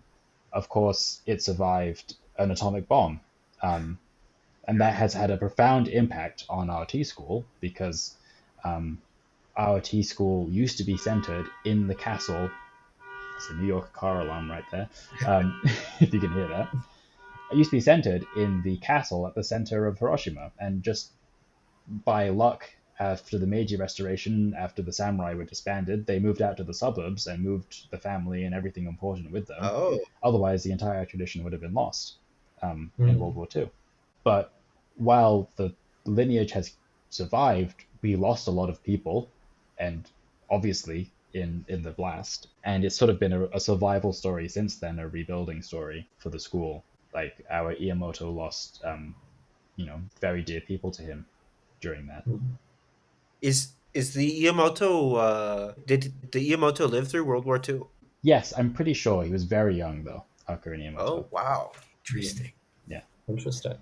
of course, it survived an atomic bomb. And that has had a profound impact on our tea school because our tea school used to be centered in the castle. It's a New York car alarm right there, if you can hear that. It used to be centered in the castle at the center of Hiroshima, and just by luck, after the Meiji Restoration, after the samurai were disbanded, they moved out to the suburbs and moved the family and everything important with them. Oh. Otherwise, the entire tradition would have been lost. in World War II. But while the lineage has survived, we lost a lot of people, and obviously in the blast, and it's sort of been a survival story since then, a rebuilding story for the school. Like our Iamoto lost very dear people to him during that. Is the Iamoto did the Iamoto live through World War II? Yes, I'm pretty sure he was very young though, Hakurin Iamoto. Oh wow, interesting. Yeah, Interesting.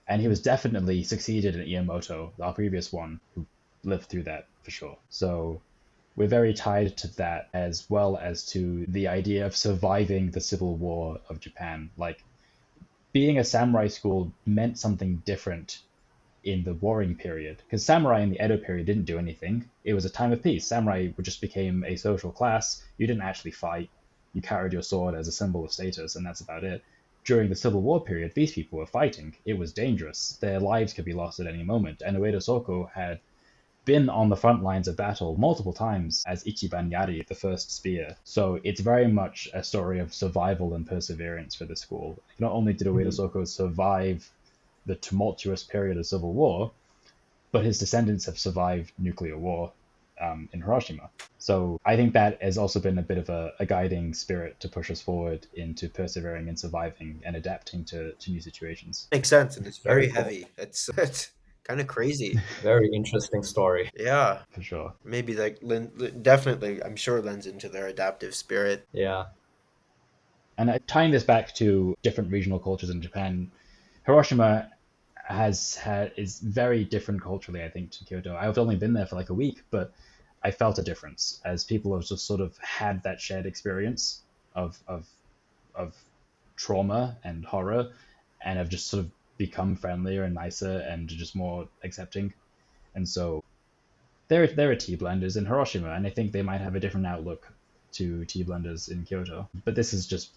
And he was definitely succeeded in Iamoto, our previous one, who lived through that for sure. So we're very tied to that, as well as to the idea of surviving the civil war of Japan. Like, being a samurai school meant something different in the warring period, because samurai in the Edo period didn't do anything. It was a time of peace. Samurai just became a social class. You didn't actually fight. You carried your sword as a symbol of status, and that's about it. During the Civil War period, these people were fighting. It was dangerous. Their lives could be lost at any moment, and Ueda Sōko had been on the front lines of battle multiple times as Ichiban Yari, the first spear. So it's very much a story of survival and perseverance for the school. Not only did Ueda Sōko survive the tumultuous period of civil war, but his descendants have survived nuclear war in Hiroshima. So I think that has also been a bit of a guiding spirit to push us forward into persevering and surviving and adapting to new situations. Makes sense, and it's very Very cool. heavy. It's kind of crazy. Very interesting story. Yeah, For sure. maybe like definitely, I'm sure lends into their adaptive spirit. Yeah. And tying this back to different regional cultures in Japan, Hiroshima is very different culturally, I think, to Kyoto. I've only been there for like a week, but I felt a difference as people have just sort of had that shared experience of trauma and horror, and have just sort of become friendlier and nicer and just more accepting. And so there are tea blenders in Hiroshima, and I think they might have a different outlook to tea blenders in Kyoto. But this is just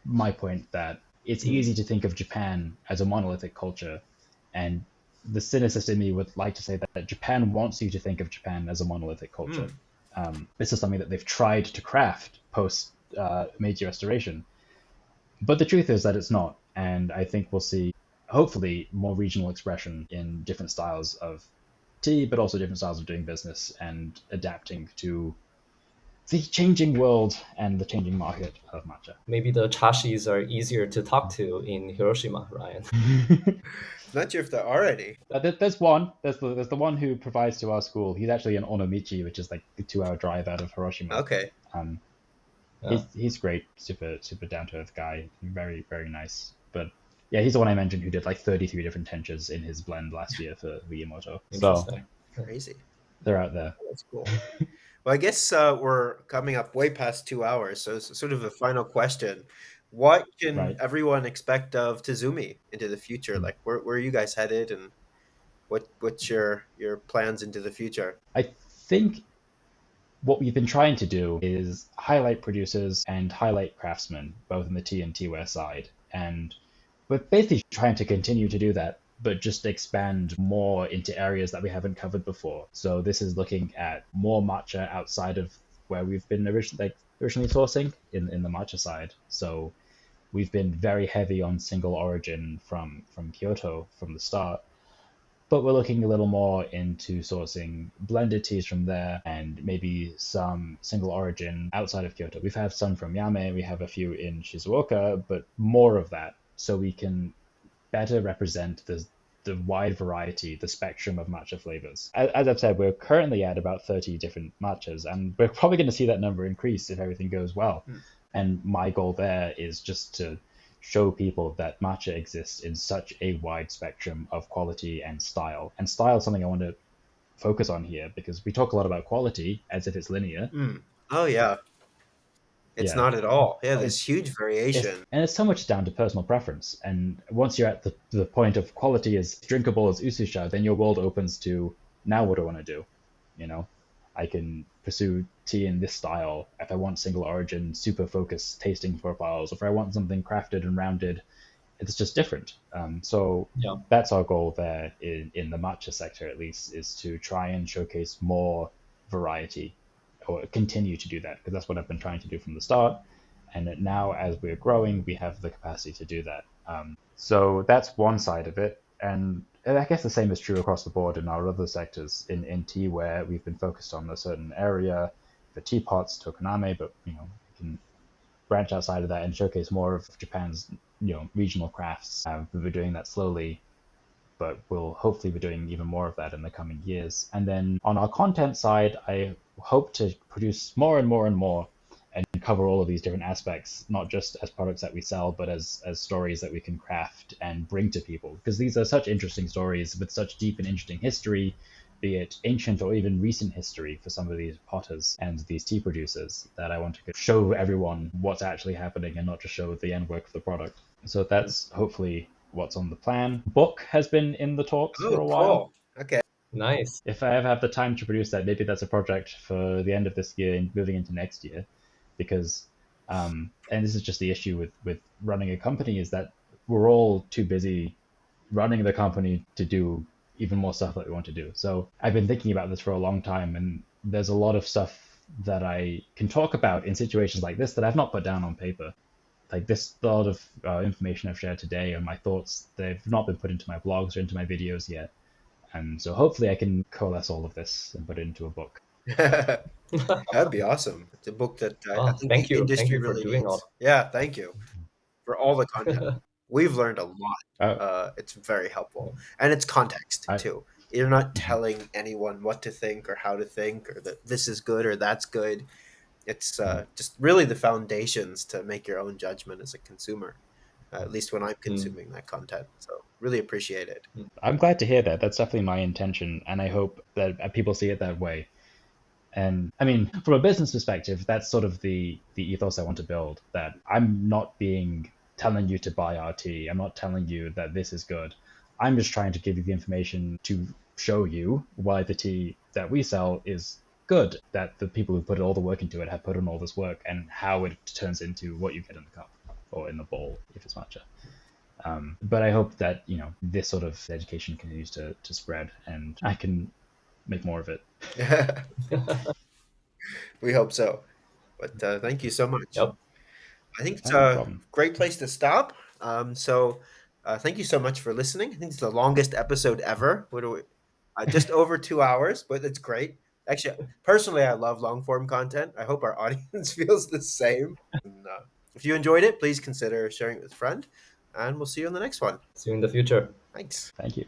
my point, that it's easy to think of Japan as a monolithic culture, and the cynicist in me would like to say that Japan wants you to think of Japan as a monolithic culture. This is something that they've tried to craft post Meiji Restoration, but the truth is that it's not. And I think we'll see, hopefully, more regional expression in different styles of tea, but also different styles of doing business and adapting to the changing world and the changing market of matcha. Maybe the chashis are easier to talk to in Hiroshima, Ryan. Not sure if there are any. There's one. There's the one who provides to our school. He's actually in Onomichi, which is like a 2-hour drive out of Hiroshima. Okay. He's great, super down to earth guy, very very nice. But yeah, he's the one I mentioned who did like 33 different tenchas in his blend last year for Iamoto. So Crazy. they're out there. That's cool. Well, I guess we're coming up way past 2 hours, so it's sort of a final question. What can everyone expect of Tezumi into the future? Like, where are you guys headed, and what's your plans into the future? I think what we've been trying to do is highlight producers and highlight craftsmen, both in the tea and teaware side. And we're basically trying to continue to do that, but just expand more into areas that we haven't covered before. So this is looking at more matcha outside of where we've been originally sourcing in the matcha side. So we've been very heavy on single origin from Kyoto from the start, but we're looking a little more into sourcing blended teas from there and maybe some single origin outside of Kyoto. We've had some from Yame, we have a few in Shizuoka, but more of that so we can better represent the wide variety, the spectrum of matcha flavors. As I've said, we're currently at about 30 different matchas, and we're probably going to see that number increase if everything goes well. And my goal there is just to show people that matcha exists in such a wide spectrum of quality and style. And style is something I want to focus on here, because we talk a lot about quality as if it's linear. Oh, yeah. It's not at all. Yeah, there's huge variation. And it's so much down to personal preference. And once you're at the point of quality is drinkable as ususha, then your world opens to, now what do I want to do? You know, I can pursue tea in this style if I want single origin, super focused tasting profiles. If I want something crafted and rounded, it's just different. So that's our goal there in the matcha sector, at least, is to try and showcase more variety, or continue to do that, because that's what I've been trying to do from the start. And now as we're growing, we have the capacity to do that. So that's one side of it. And I guess the same is true across the board in our other sectors. In tea, where we've been focused on a certain area for teapots, tokoname, but we can branch outside of that and showcase more of Japan's regional crafts. We're doing that slowly, but we'll hopefully be doing even more of that in the coming years. And then on our content side, I hope to produce more and more and more and cover all of these different aspects, not just as products that we sell, but as stories that we can craft and bring to people. Because these are such interesting stories with such deep and interesting history, be it ancient or even recent history for some of these potters and these tea producers, that I want to show everyone what's actually happening and not just show the end work of the product. So that's hopefully what's on the plan. Book has been in the talks for a while. Cool. Okay. Nice. If I ever have the time to produce that, maybe that's a project for the end of this year and moving into next year. Because, and this is just the issue with running a company, is that we're all too busy running the company to do even more stuff that we want to do. So I've been thinking about this for a long time, and there's a lot of stuff that I can talk about in situations like this that I've not put down on paper. Like this lot of information I've shared today and my thoughts, they've not been put into my blogs or into my videos yet. And so hopefully I can coalesce all of this and put it into a book. That'd be awesome. It's a book that I think thank the you. industry Thank you for really doing needs. all. Yeah, thank you for all the content. We've learned a lot. Oh, It's very helpful. And it's context too. You're not telling anyone what to think or how to think or that this is good or that's good. It's just really the foundations to make your own judgment as a consumer, at least when I'm consuming that content. So really appreciate it. I'm glad to hear that. That's definitely my intention, and I hope that people see it that way. And I mean, from a business perspective, that's sort of the ethos I want to build, that I'm not telling you to buy our tea. I'm not telling you that this is good. I'm just trying to give you the information to show you why the tea that we sell is good, that the people who put all the work into it have put in all this work, and how it turns into what you get in the cup or in the bowl if it's matcha. But I hope that this sort of education continues to spread, and I can make more of it. We hope so. But thank you so much. Yep. I think it's No a problem. great place to stop. So thank you so much for listening. I think it's the longest episode ever. What do we? Just over 2 hours, but it's great. Actually, personally, I love long form content. I hope our audience feels the same. And, if you enjoyed it, please consider sharing it with a friend, and we'll see you on the next one. See you in the future. Thanks. Thank you.